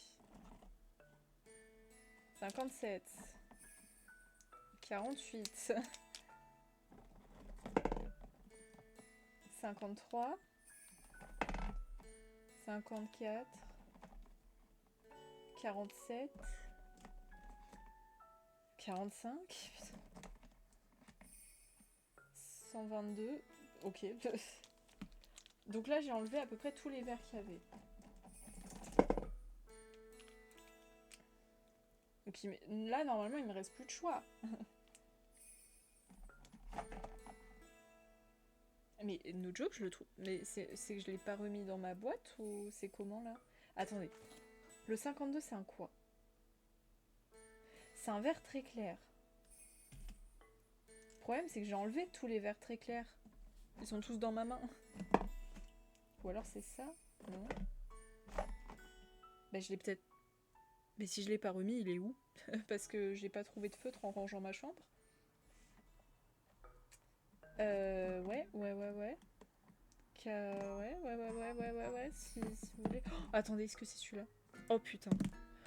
Speaker 1: 57, 48, 53, 54, 47, 45, putain. 122, ok. Donc là j'ai enlevé à peu près tous les verts qu'il y avait. Donc là normalement il me reste plus de choix. Mais no joke, je le trouve. Mais c'est que je l'ai pas remis dans ma boîte ou c'est comment là? Attendez. Le 52 c'est un quoi? C'est un vert très clair. Le problème c'est que j'ai enlevé tous les verts très clairs. Ils sont tous dans ma main. Ou alors c'est ça? Non. Bah je l'ai peut-être... Mais si je l'ai pas remis, il est où? Parce que j'ai pas trouvé de feutre en rangeant ma chambre. Ouais. Ouais, si vous voulez. Oh, attendez, est-ce que c'est celui-là? Oh putain.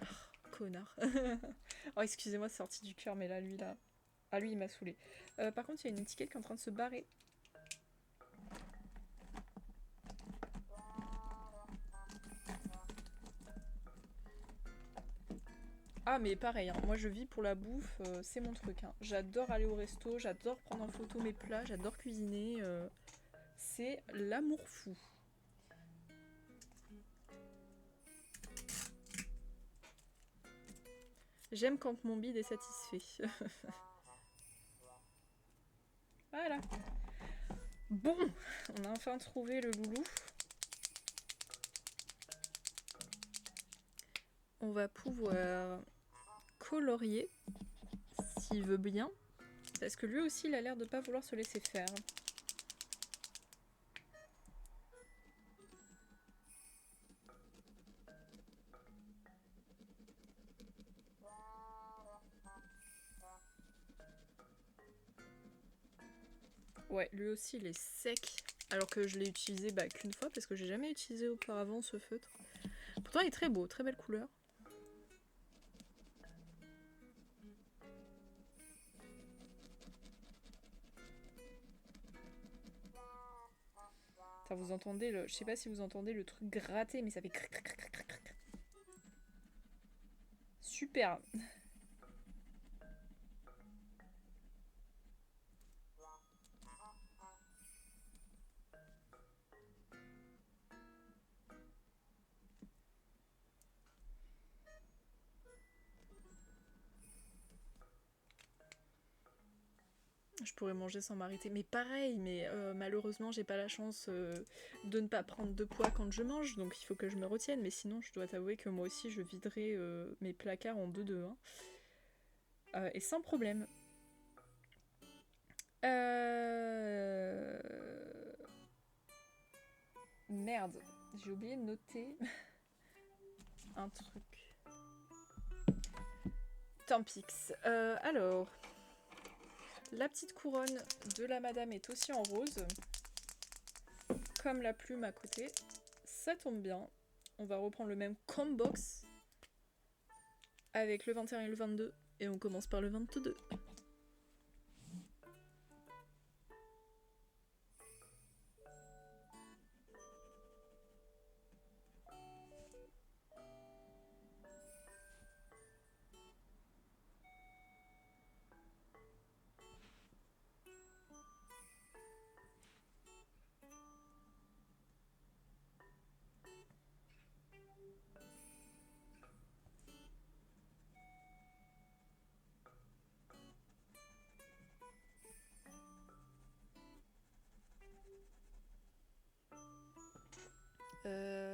Speaker 1: Oh, connard. Oh, excusez-moi, c'est sorti du cœur, mais là, lui, là... Ah, lui, il m'a saoulé. Par contre, il y a une étiquette qui est en train de se barrer. Ah, mais pareil, hein, moi je vis pour la bouffe, c'est mon truc. Hein. J'adore aller au resto, j'adore prendre en photo mes plats, j'adore cuisiner. C'est l'amour fou. J'aime quand mon bide est satisfait. Voilà. Bon, on a enfin trouvé le loulou. On va pouvoir colorier, s'il veut bien. Parce que lui aussi, il a l'air de pas vouloir se laisser faire. Ouais, lui aussi, il est sec. Alors que je l'ai utilisé qu'une fois, parce que j'ai jamais utilisé auparavant ce feutre. Pourtant, il est très beau, très belle couleur. Enfin, vous entendez le... Je sais pas si vous entendez le truc gratter, mais ça fait cric, cric, cric, cric, cric. Super. Je pourrais manger sans m'arrêter. Mais pareil, mais malheureusement, j'ai pas la chance de ne pas prendre de poids quand je mange, donc il faut que je me retienne. Mais sinon, je dois t'avouer que moi aussi, je viderai mes placards en 2-2. Hein. Et sans problème. Merde, j'ai oublié de noter un truc. Tampix. Alors, la petite couronne de la madame est aussi en rose. Comme la plume à côté. Ça tombe bien. On va reprendre le même combox avec le 21 et le 22. Et on commence par le 22.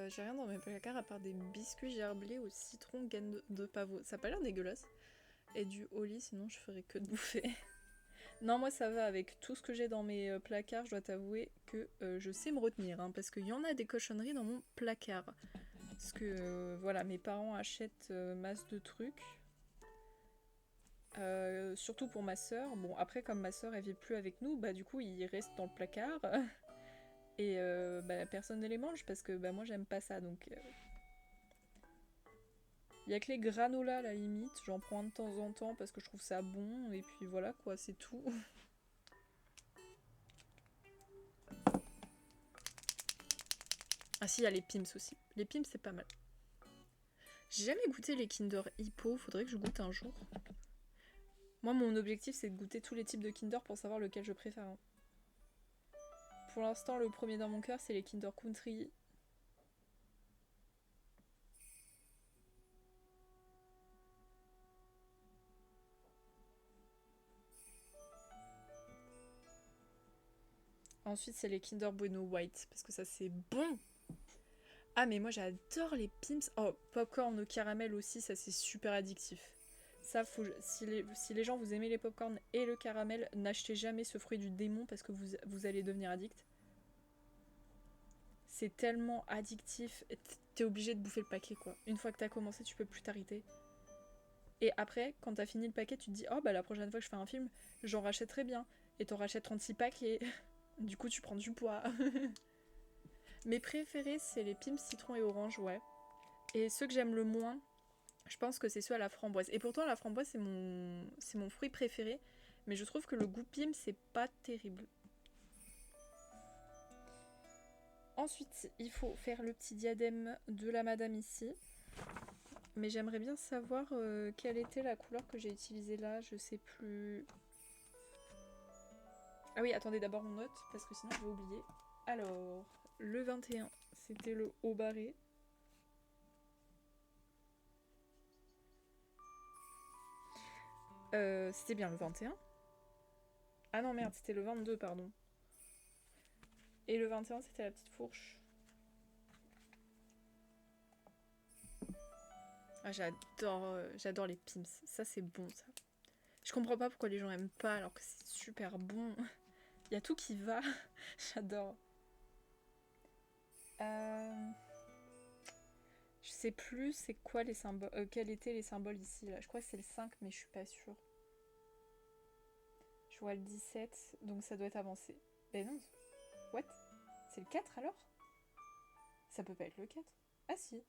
Speaker 1: J'ai rien dans mes placards à part des biscuits gerblés au citron, graines de pavot. Ça a pas l'air dégueulasse. Et du Oli, sinon je ferais que de bouffer. Non, moi ça va avec tout ce que j'ai dans mes placards. Je dois t'avouer que je sais me retenir. Hein, parce qu'il y en a des cochonneries dans mon placard. Parce que voilà, mes parents achètent masse de trucs. Surtout pour ma soeur. Bon, après, comme ma soeur elle vit plus avec nous, bah du coup, ils restent dans le placard. Et bah, personne ne les mange parce que bah, moi j'aime pas ça. Donc il y a que les granolas à la limite. J'en prends un de temps en temps parce que je trouve ça bon. Et puis voilà quoi, c'est tout. Ah si, il y a les Pims aussi. Les Pims c'est pas mal. J'ai jamais goûté les Kinder Hippo. Faudrait que je goûte un jour. Moi mon objectif c'est de goûter tous les types de Kinder pour savoir lequel je préfère. Hein. Pour l'instant, le premier dans mon cœur, c'est les Kinder Country. Ensuite, c'est les Kinder Bueno White, parce que ça, c'est bon. Ah, mais moi, j'adore les Pims. Oh, popcorn au caramel aussi, ça, c'est super addictif. Ça, si les gens, vous aimez les popcorn et le caramel, n'achetez jamais ce fruit du démon, parce que vous allez devenir addict. C'est tellement addictif, t'es obligé de bouffer le paquet, quoi. Une fois que t'as commencé, tu peux plus t'arrêter. Et après, quand t'as fini le paquet, tu te dis, oh bah la prochaine fois que je fais un film, j'en rachèterai bien. Et t'en rachètes 36 packs et du coup tu prends du poids. Mes préférés, c'est les Pims citron et orange, ouais. Et ceux que j'aime le moins, je pense que c'est ceux à la framboise. Et pourtant la framboise c'est mon fruit préféré, mais je trouve que le goût Pim c'est pas terrible. Ensuite, il faut faire le petit diadème de la madame ici. Mais j'aimerais bien savoir quelle était la couleur que j'ai utilisée là, je sais plus. Ah oui, attendez d'abord on note, parce que sinon je vais oublier. Alors, le 21, c'était le haut barré. C'était bien le 21. Ah non, merde, c'était le 22, pardon. Et le 21, c'était la petite fourche. Ah, j'adore les Pims. Ça, c'est bon, ça. Je comprends pas pourquoi les gens aiment pas, alors que c'est super bon. Il y a tout qui va. J'adore. Je sais plus c'est quoi les symboles. Quels étaient les symboles ici, là. Je crois que c'est le 5, mais je suis pas sûre. Je vois le 17, donc ça doit être avancé. Ben non. What? C'est le 4 alors? Ça peut pas être le 4. Ah si.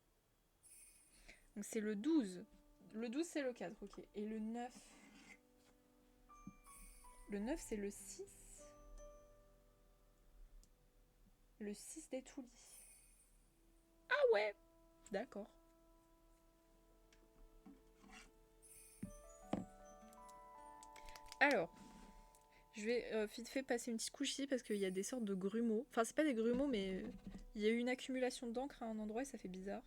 Speaker 1: Donc c'est le 12. Le 12 c'est le 4, ok. Et le 9. Le 9 c'est le 6. Le 6 des Toulis. Ah ouais. D'accord. Alors. Je vais vite fait passer une petite couche ici parce qu'il y a des sortes de grumeaux. Enfin c'est pas des grumeaux mais il y a eu une accumulation d'encre à un endroit et ça fait bizarre.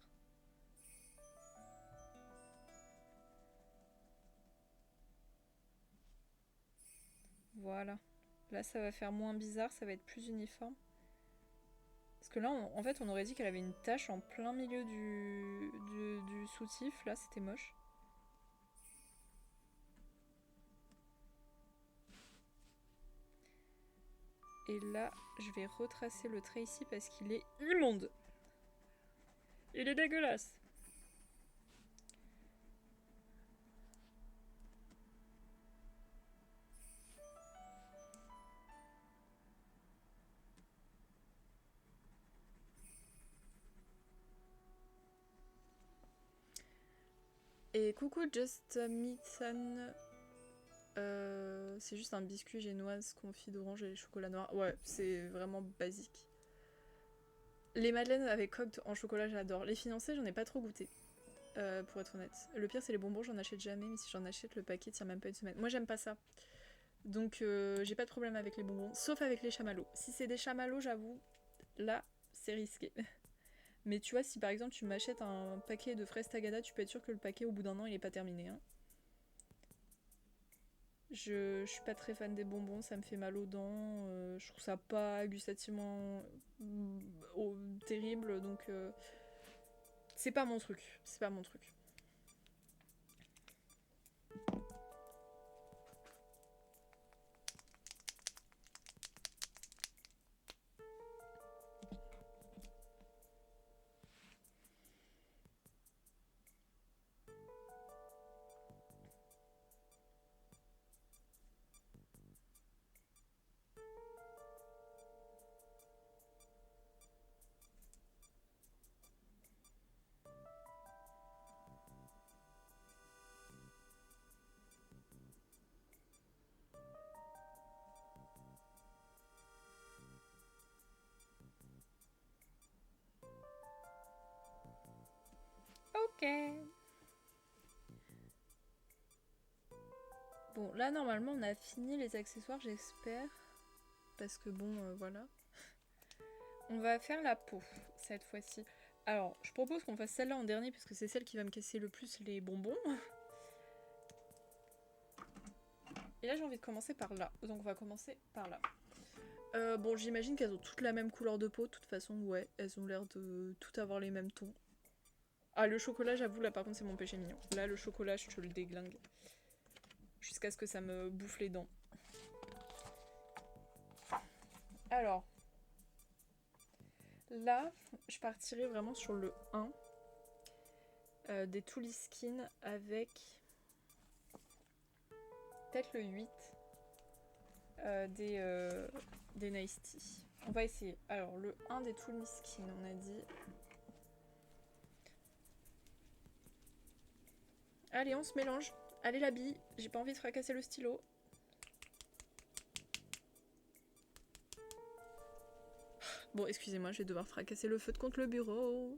Speaker 1: Voilà. Là, ça va faire moins bizarre, ça va être plus uniforme. Parce que là, en fait, on aurait dit qu'elle avait une tache en plein milieu du soutif. Là, c'était moche. Et là, je vais retracer le trait ici parce qu'il est immonde. Il est dégueulasse. Et coucou Just Meatan. C'est juste un biscuit génoise confit d'orange et chocolat noir. Ouais, c'est vraiment basique. Les madeleines avec coque en chocolat, j'adore. Les fiancés, j'en ai pas trop goûté. Pour être honnête. Le pire, c'est les bonbons, j'en achète jamais, mais si j'en achète, le paquet tient même pas une semaine. Moi, j'aime pas ça. Donc, j'ai pas de problème avec les bonbons, sauf avec les chamallows. Si c'est des chamallows, j'avoue, là, c'est risqué. Mais tu vois, si par exemple tu m'achètes un paquet de fraises tagada, tu peux être sûr que le paquet, au bout d'un an, il est pas terminé. Hein. Je suis pas très fan des bonbons, ça me fait mal aux dents. Je trouve ça pas gustativement terrible, donc C'est pas mon truc. C'est pas mon truc. Ok. Bon, là, normalement, on a fini les accessoires, j'espère. Parce que bon, voilà. On va faire la peau, cette fois-ci. Alors, je propose qu'on fasse celle-là en dernier, parce que c'est celle qui va me casser le plus les bonbons. Et là, j'ai envie de commencer par là. Donc, on va commencer par là. Bon, j'imagine qu'elles ont toutes la même couleur de peau. De toute façon, ouais, elles ont l'air de toutes avoir les mêmes tons. Ah, le chocolat, j'avoue, là, par contre, c'est mon péché mignon. Là, le chocolat, je te le déglingue. Jusqu'à ce que ça me bouffe les dents. Alors, là, je partirai vraiment sur le 1 des Tooly Skin avec peut-être le 8 des Nice Tea. On va essayer. Alors, le 1 des Tooly Skin, on a dit. Allez, on se mélange. Allez, la bille. J'ai pas envie de fracasser le stylo. Bon, excusez-moi, je vais devoir fracasser le feutre contre le bureau.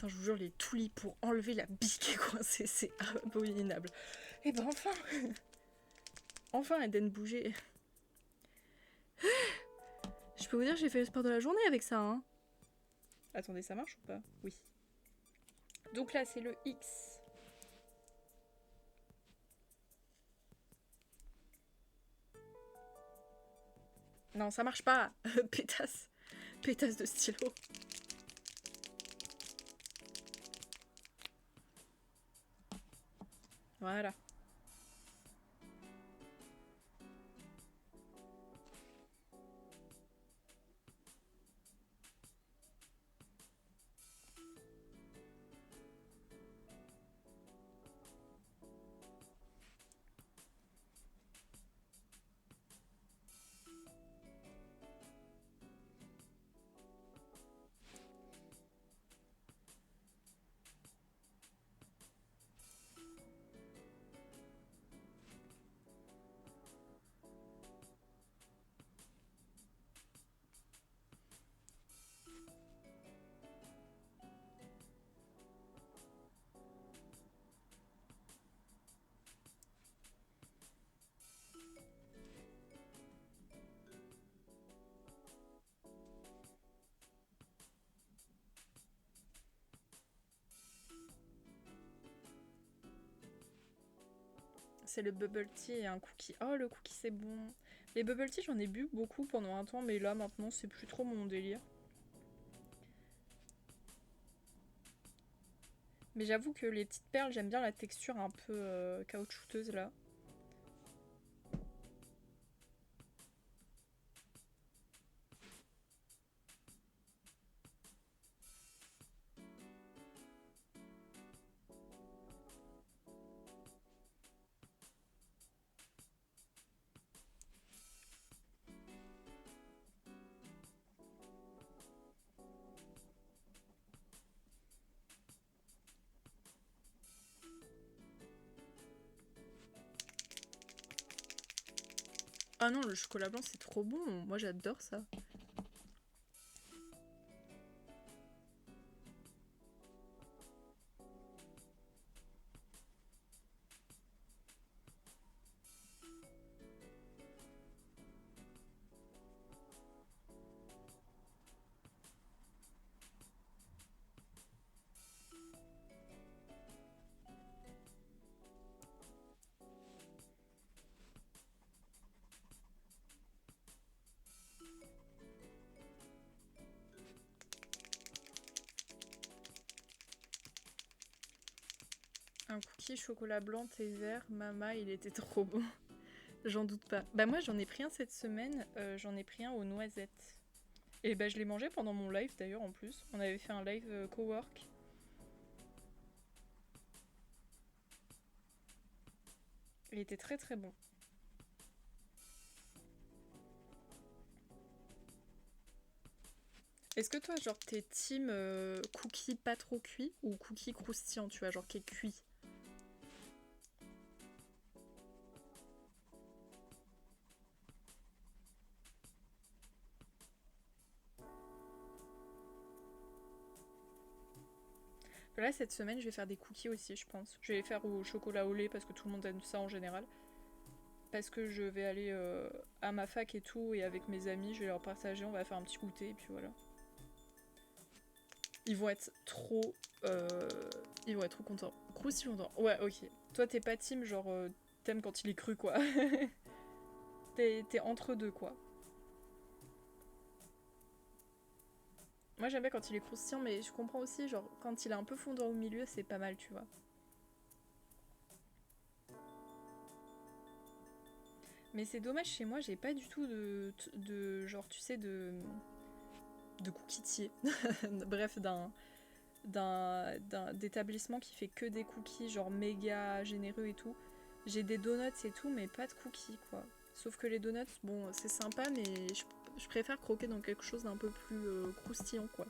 Speaker 1: Putain, je vous jure, les toulis pour enlever la bille qui est coincée, c'est abominable. Et ben enfin enfin, Eden bouger. Je peux vous dire, j'ai fait le sport de la journée avec ça, hein. Attendez, ça marche ou pas? Oui. Donc là, c'est le X. Non, ça marche pas. Pétasse. Pétasse de stylo. Voilà. C'est le bubble tea et un cookie. Oh, le cookie, c'est bon. Les bubble tea, j'en ai bu beaucoup pendant un temps, mais là, maintenant, c'est plus trop mon délire. Mais j'avoue que les petites perles, j'aime bien la texture un peu caoutchouteuse, là. Ah non, le chocolat blanc, c'est trop bon. Moi, j'adore ça. Un cookie chocolat blanc thé vert, mama, il était trop bon. J'en doute pas. Bah moi j'en ai pris un cette semaine, j'en ai pris un aux noisettes. Et bah je l'ai mangé pendant mon live d'ailleurs en plus. On avait fait un live cowork. Il était très très bon. Est-ce que toi genre t'es team cookie pas trop cuit ou cookie croustillant, tu vois, genre qui est cuit? Là, cette semaine, je vais faire des cookies aussi, je pense. Je vais les faire au chocolat au lait parce que tout le monde aime ça en général. Parce que je vais aller à ma fac et tout, et avec mes amis, je vais leur partager, on va faire un petit goûter, et puis voilà. Ils vont être trop... Ils vont être trop contents. Croustillant. Ouais, ok. Toi, t'es pas team, genre, t'aimes quand il est cru, quoi. T'es entre deux, quoi. Moi, j'aime bien quand il est croustillant, mais je comprends aussi, genre, quand il est un peu fondant au milieu, c'est pas mal, tu vois. Mais c'est dommage, chez moi, j'ai pas du tout de genre, tu sais, de cookitier. Bref, d'établissement qui fait que des cookies, genre méga généreux et tout. J'ai des donuts et tout, mais pas de cookies, quoi. Sauf que les donuts, bon, c'est sympa, mais je préfère croquer dans quelque chose d'un peu plus croustillant, quoi.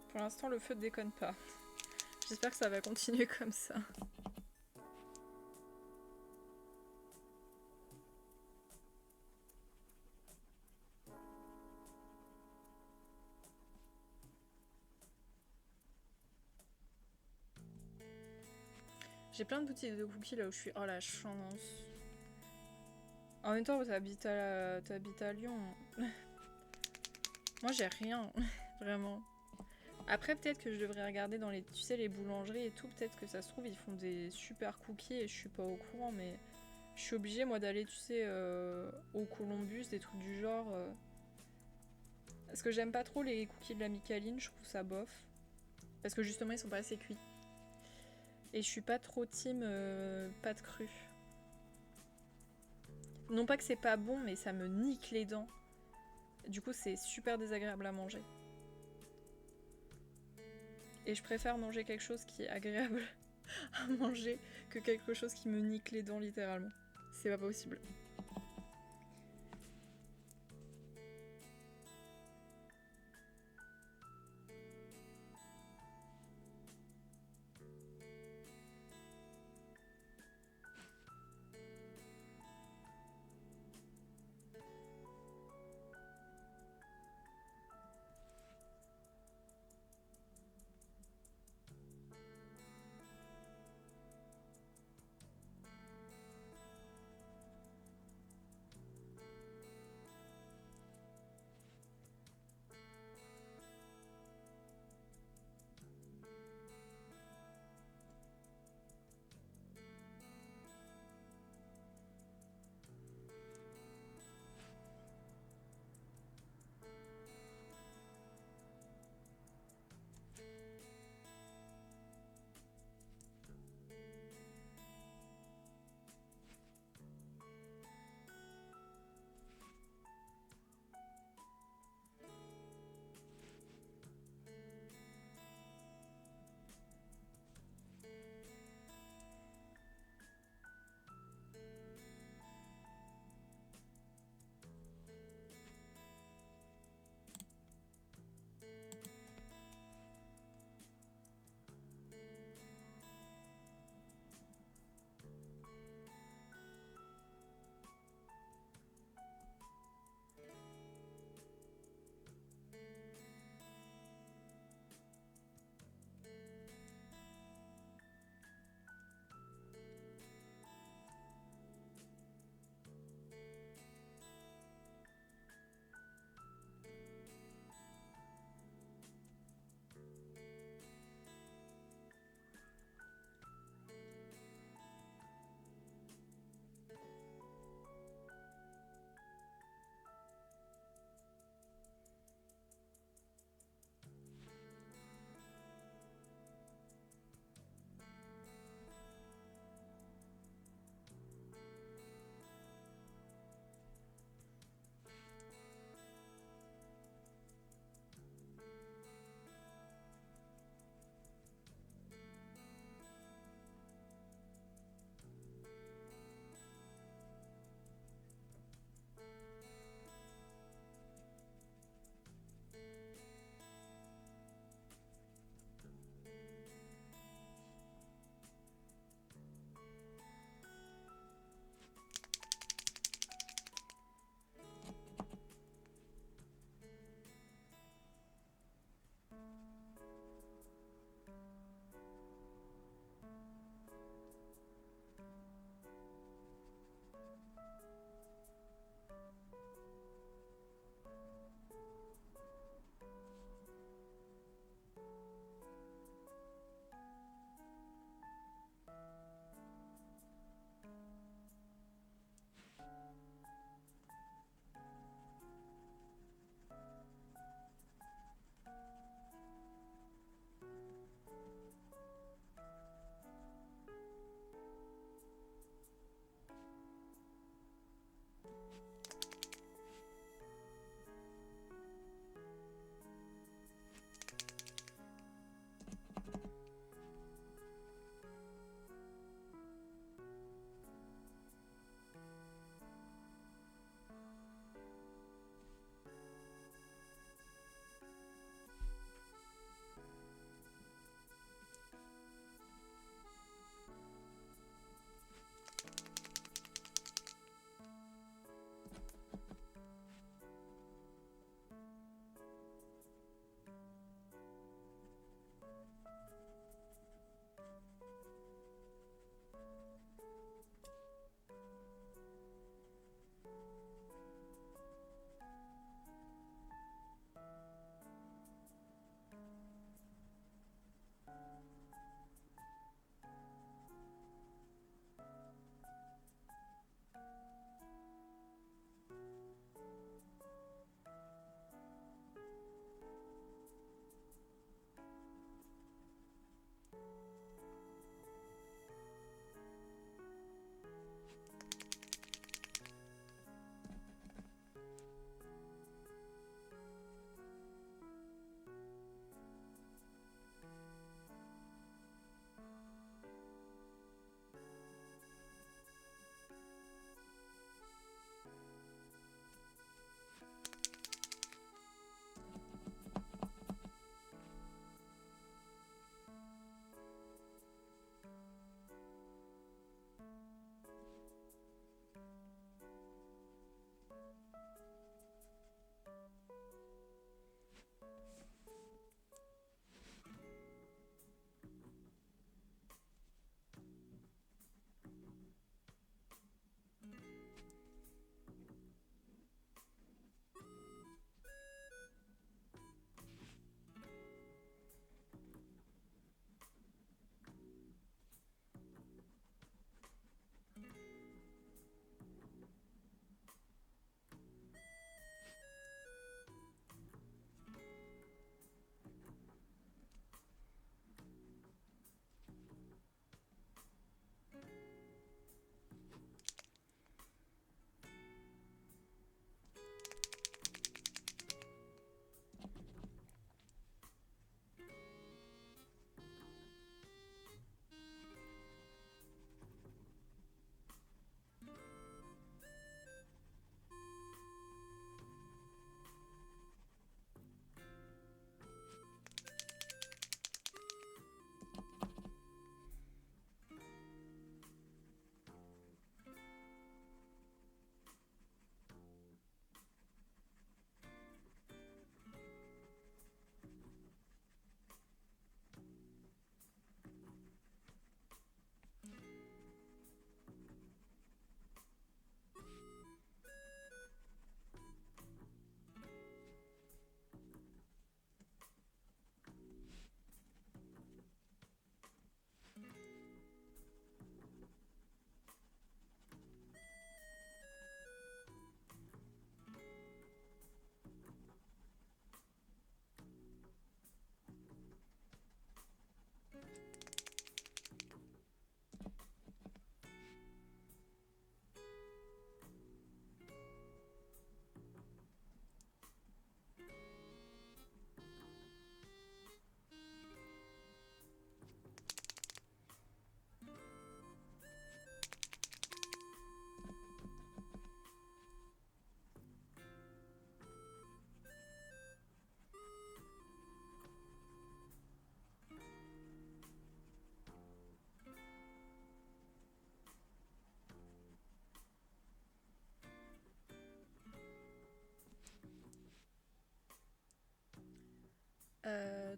Speaker 1: Pour l'instant, le feu ne déconne pas. J'espère que ça va continuer comme ça. J'ai plein de boutiques de cookies là où je suis. Oh la chance. En même temps, t'habites à Lyon. Moi, j'ai rien. Vraiment. Après, peut-être que je devrais regarder dans les, tu sais, les boulangeries et tout. Peut-être que ça se trouve, ils font des super cookies et je suis pas au courant. Mais je suis obligée, moi, d'aller, tu sais, au Columbus, des trucs du genre. Parce que j'aime pas trop les cookies de la Micaline. Je trouve ça bof. Parce que justement, ils sont pas assez cuits. Et je suis pas trop team pâte crue. Non pas que c'est pas bon, mais ça me nique les dents. Du coup, c'est super désagréable à manger. Et je préfère manger quelque chose qui est agréable à manger que quelque chose qui me nique les dents littéralement. C'est pas possible.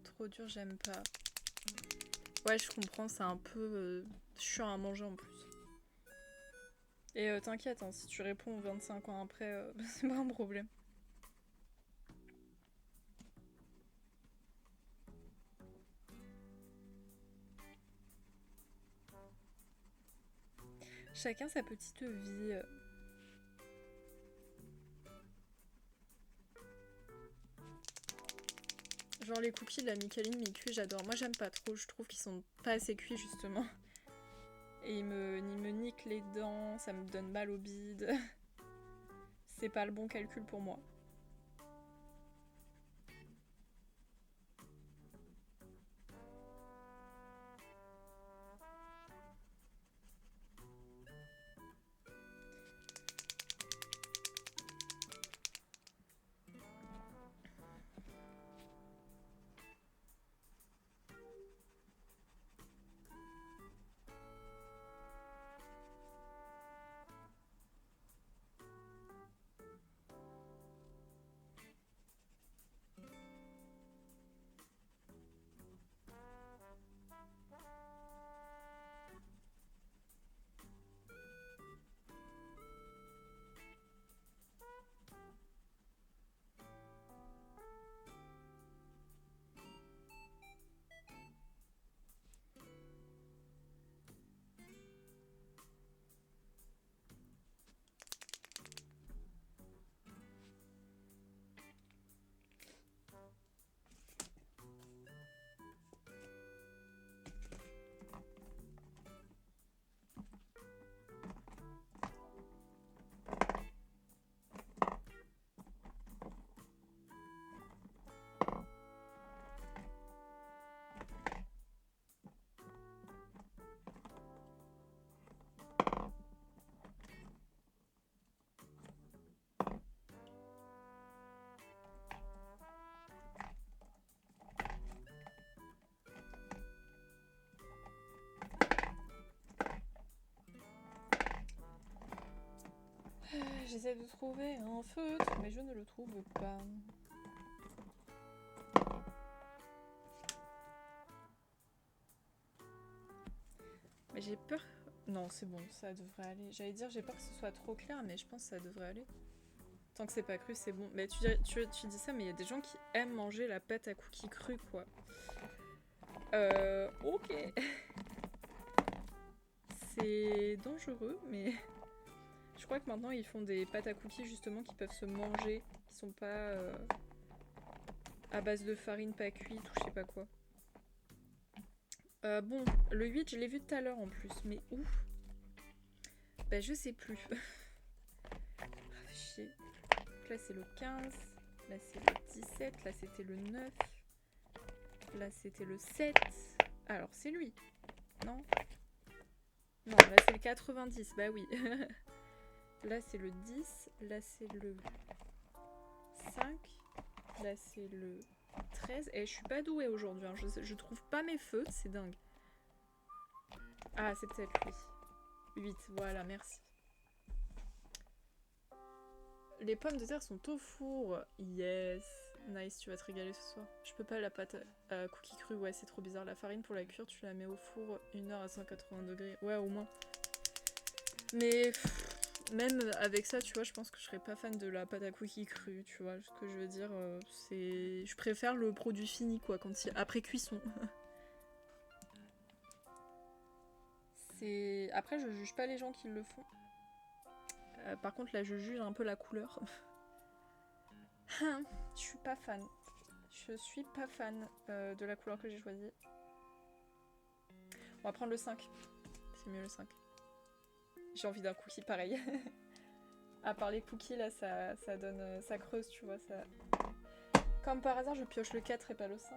Speaker 1: trop dur, j'aime pas. Ouais, je comprends, c'est un peu chiant à manger en plus. Et t'inquiète, hein, si tu réponds 25 ans après, c'est pas un problème. Chacun sa petite vie. Genre les cookies de la Micheline mi-cuit, j'adore. Moi j'aime pas trop, je trouve qu'ils sont pas assez cuits justement. Et ils me niquent les dents, ça me donne mal au bide. C'est pas le bon calcul pour moi. J'essaie de trouver un feutre, mais je ne le trouve pas. Mais j'ai peur... Non, c'est bon, ça devrait aller. J'allais dire, j'ai peur que ce soit trop clair, mais je pense que ça devrait aller. Tant que c'est pas cru, c'est bon. Mais tu dis ça, mais il y a des gens qui aiment manger la pâte à cookies crue, quoi. Ok. C'est dangereux, mais... Je crois que maintenant, ils font des pâtes à cookies, justement, qui peuvent se manger, qui sont pas à base de farine pas cuite ou je sais pas quoi. Bon, le 8, je l'ai vu tout à l'heure en plus, mais où? Bah, je sais plus. Chier. Là, c'est le 15. Là, c'est le 17. Là, c'était le 9. Là, c'était le 7. Alors, c'est lui. Non? Non, là, c'est le 90. Bah oui. Là, c'est le 10. Là, c'est le 5. Là, c'est le 13. Et je suis pas douée aujourd'hui. Hein. Je trouve pas mes feux. C'est dingue. Ah, c'est peut-être lui. 8. Voilà, merci. Les pommes de terre sont au four. Yes. Nice, tu vas te régaler ce soir. Je peux pas la pâte à cookies crue. Ouais, c'est trop bizarre. La farine pour la cuire, tu la mets au four 1 heure à 180 degrés. Ouais, au moins. Mais même avec ça, tu vois, je pense que je serais pas fan de la pâte à cookies crue. Tu vois, ce que je veux dire, c'est... Je préfère le produit fini, quoi, quand après cuisson. C'est... Après, je juge pas les gens qui le font. Par contre, là, je juge un peu la couleur. Je suis pas fan. Je suis pas fan de la couleur que j'ai choisie. On va prendre le 5. C'est mieux le 5. J'ai envie d'un cookie pareil. À part les cookies, là, ça donne... ça creuse, tu vois. Ça... Comme par hasard, je pioche le 4 et pas le 5.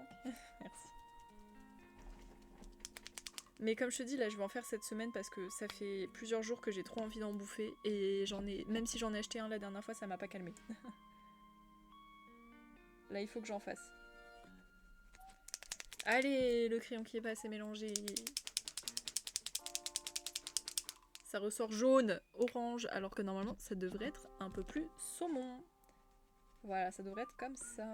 Speaker 1: Merci. Mais comme je te dis, là, je vais en faire cette semaine parce que ça fait plusieurs jours que j'ai trop envie d'en bouffer. Et j'en ai... Même si j'en ai acheté un la dernière fois, ça m'a pas calmé. Là, il faut que j'en fasse. Allez, le crayon qui est pas assez mélangé. Ça ressort jaune, orange, alors que normalement, ça devrait être un peu plus saumon. Voilà, ça devrait être comme ça.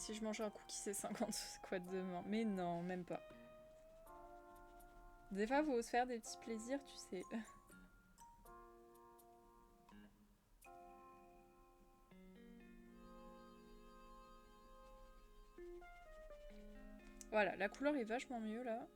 Speaker 1: Si je mange un cookie, c'est 50 squats demain. Mais non, même pas. Des fois, faut se faire des petits plaisirs, tu sais. Voilà, la couleur est vachement mieux là.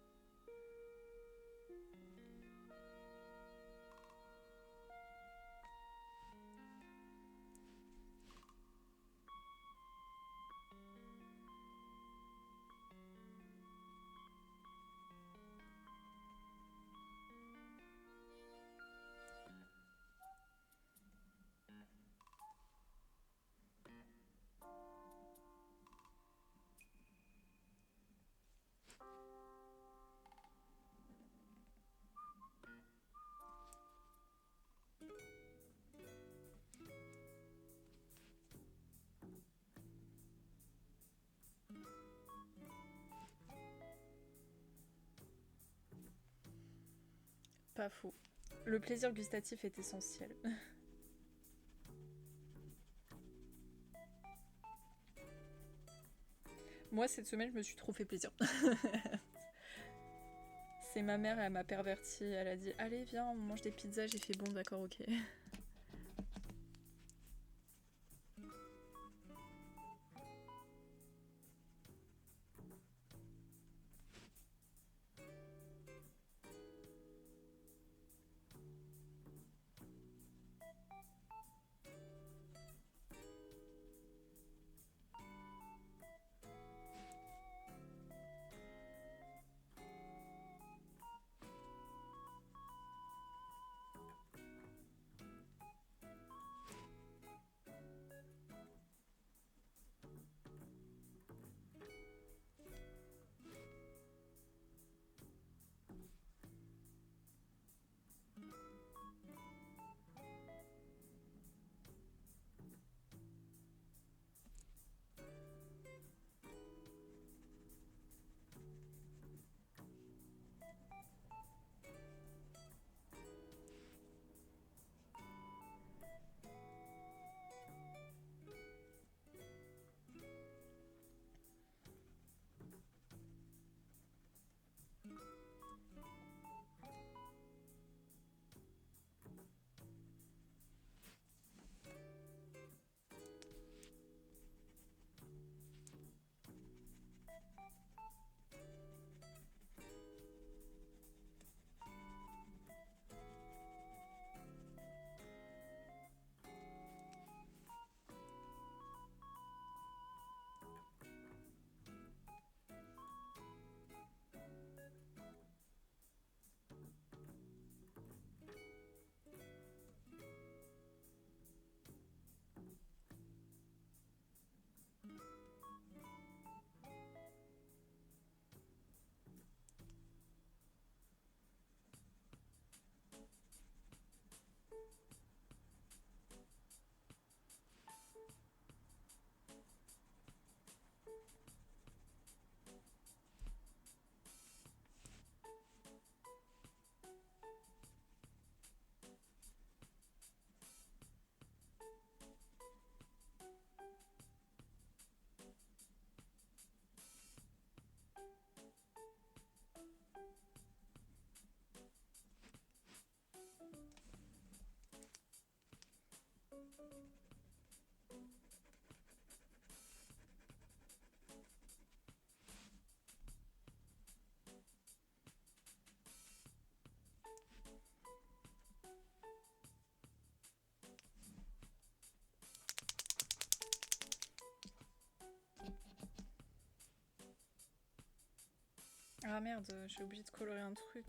Speaker 1: Pas faux. Le plaisir gustatif est essentiel. Moi, cette semaine, je me suis trop fait plaisir. C'est ma mère, elle m'a pervertie. Elle a dit « Allez, viens, on mange des pizzas. » J'ai fait « Bon, d'accord, ok. » Ah merde, j'ai oublié de colorer un truc.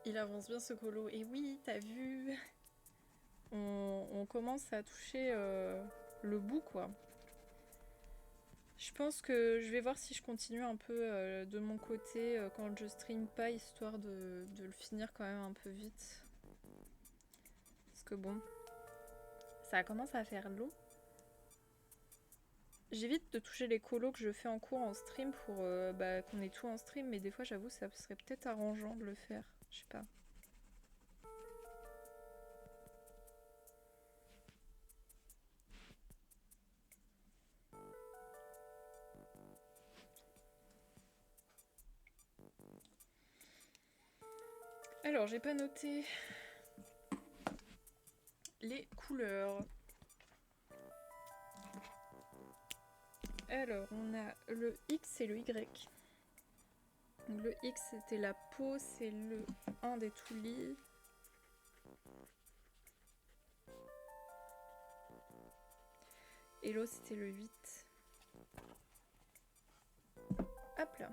Speaker 1: Il avance bien ce colo. Et oui, t'as vu, on commence à toucher le bout, quoi. Je pense que je vais voir si je continue un peu de mon côté quand je stream pas, histoire de le finir quand même un peu vite. Parce que bon, ça commence à faire long. J'évite de toucher les colos que je fais en cours en stream pour qu'on ait tout en stream, mais des fois j'avoue ça serait peut-être arrangeant de le faire, je sais pas. Alors j'ai pas noté les couleurs. Alors on a le X et le Y. Donc, le X c'était la peau, c'est le 1 des toulis. Et l'autre c'était le 8. Hop là.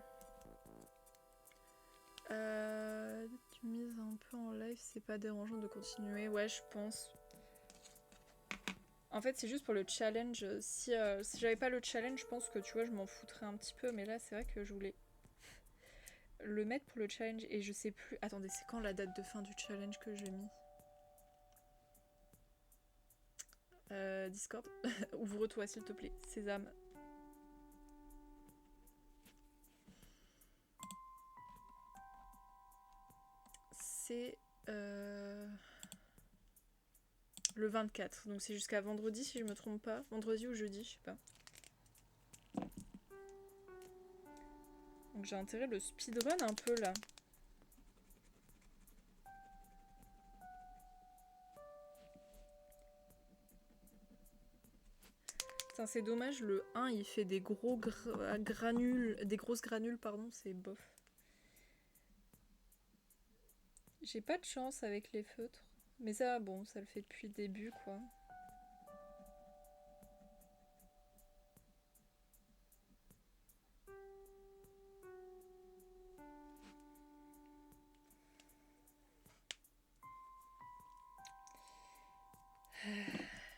Speaker 1: Tu mises un peu en live, c'est pas dérangeant de continuer. Ouais, je pense. En fait, c'est juste pour le challenge. Si j'avais pas le challenge, je pense que tu vois, je m'en foutrais un petit peu. Mais là, c'est vrai que je voulais le mettre pour le challenge. Et je sais plus. Attendez, c'est quand la date de fin du challenge que j'ai mis Discord. Ouvre-toi, s'il te plaît. Sésame. C'est le 24. Donc c'est jusqu'à vendredi, si je me trompe pas. Vendredi ou jeudi, je sais pas. Donc j'ai intérêt le speedrun un peu là. Putain, c'est dommage, le 1 il fait des gros granules, des grosses granules, pardon, c'est bof. J'ai pas de chance avec les feutres. Mais ça, bon, ça le fait depuis le début, quoi.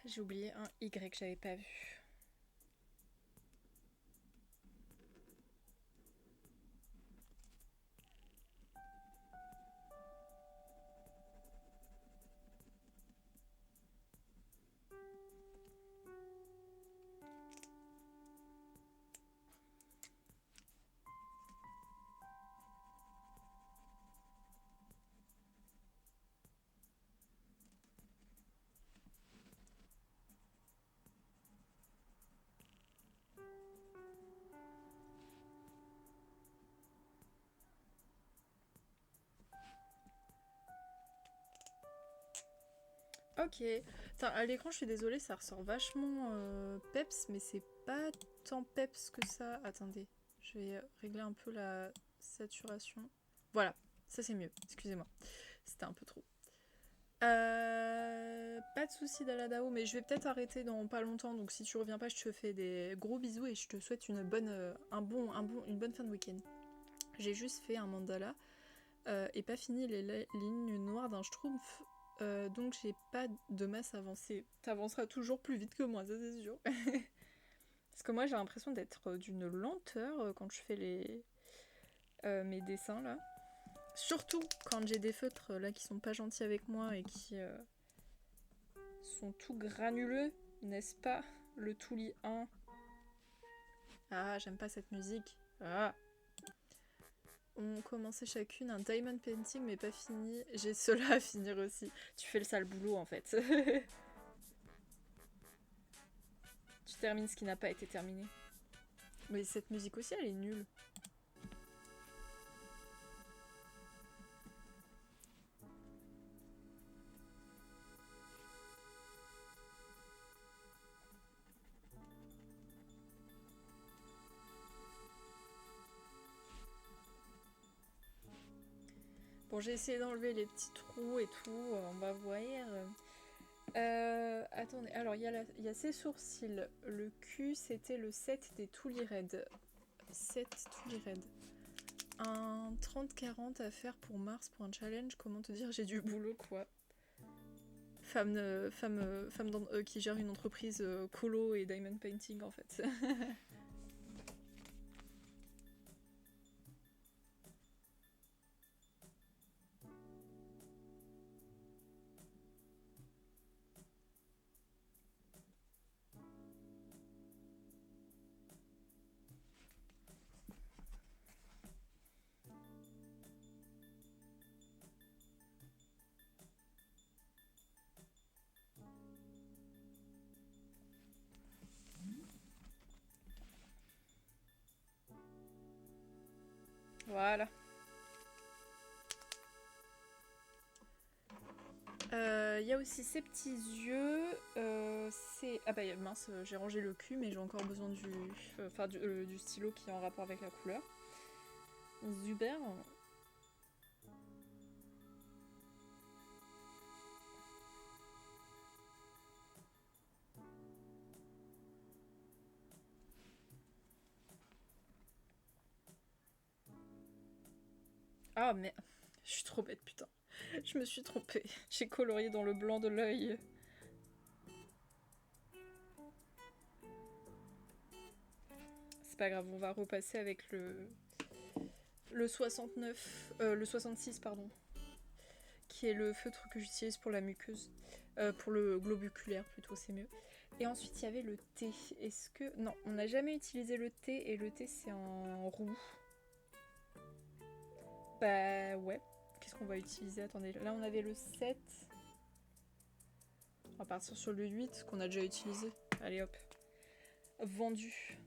Speaker 1: J'ai oublié un Y que j'avais pas vu. Ok. Putain, à l'écran, je suis désolée, ça ressort vachement peps, mais c'est pas tant peps que ça. Attendez, je vais régler un peu la saturation. Voilà, ça c'est mieux, excusez-moi. C'était un peu trop. Pas de soucis Daladao, mais je vais peut-être arrêter dans pas longtemps, donc si tu reviens pas, je te fais des gros bisous et je te souhaite une bonne, une bonne fin de week-end. J'ai juste fait un mandala et pas fini les lignes noires d'un schtroumpf. Donc j'ai pas de masse avancée. T'avanceras toujours plus vite que moi, ça c'est sûr. Parce que moi j'ai l'impression d'être d'une lenteur quand je fais mes dessins là. Surtout quand j'ai des feutres là qui sont pas gentils avec moi et qui sont tout granuleux, n'est-ce pas? Le Touli 1. Ah, j'aime pas cette musique. Ah. On commençait chacune un diamond painting mais pas fini. J'ai cela à finir aussi. Tu fais le sale boulot en fait. Tu termines ce qui n'a pas été terminé. Mais cette musique aussi elle est nulle. Bon, j'ai essayé d'enlever les petits trous et tout, on va voir. Attendez, alors il y a ses sourcils. Le cul, c'était le 7 des Toolie Red. 7 Toolie Red. Un 30-40 à faire pour Mars pour un challenge. Comment te dire, j'ai du boulot quoi. Femme qui gère une entreprise colo et diamond painting en fait. Voilà. Il y a aussi ces petits yeux. Ah bah mince, j'ai rangé le cul, mais j'ai encore besoin du stylo qui est en rapport avec la couleur. Zuber. Ah mais je suis trop bête putain. Je me suis trompée. J'ai colorié dans le blanc de l'œil. C'est pas grave, on va repasser avec le 69, le 66 pardon, qui est le feutre que j'utilise pour la muqueuse, pour le globiculaire plutôt, c'est mieux. Et ensuite il y avait le thé. Est-ce que... Non, on n'a jamais utilisé le thé et le thé c'est en roux. Bah ouais. Qu'est-ce qu'on va utiliser? Attendez, là on avait le 7. On va partir sur le 8 qu'on a déjà utilisé. Allez hop. Vendu.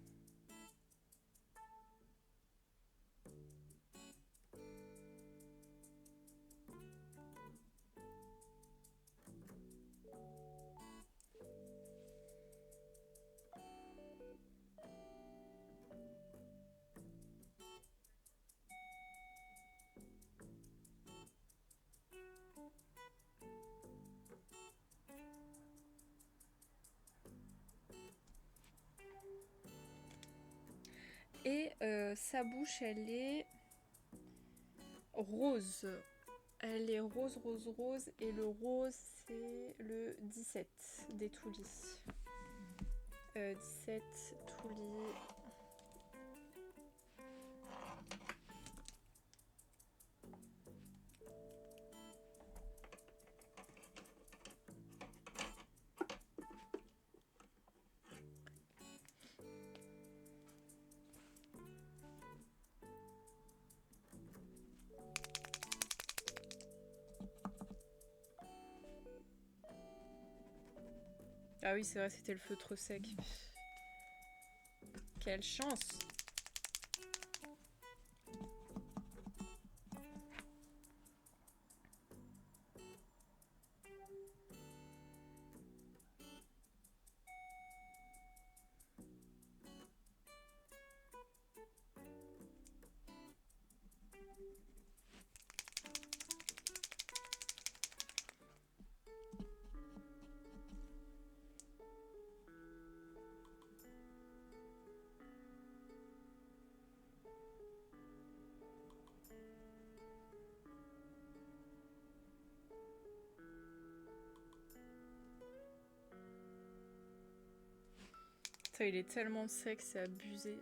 Speaker 1: Et sa bouche, elle est rose. Elle est rose, rose, rose. Et le rose, c'est le 17 des Toolie. 17 Toolie. Ah oui, c'est vrai, c'était le feutre sec. Quelle chance! Putain, il est tellement sec, c'est abusé.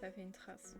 Speaker 1: Ça fait une trace.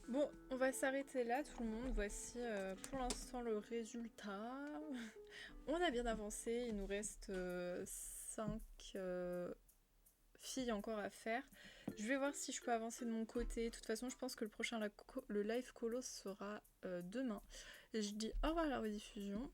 Speaker 1: Bon, on va s'arrêter là tout le monde. Voici pour l'instant le résultat. On a bien avancé, il nous reste 5 filles encore à faire. Je vais voir si je peux avancer de mon côté. De toute façon, je pense que le prochain le live colo sera demain. Et je dis au revoir à la rediffusion.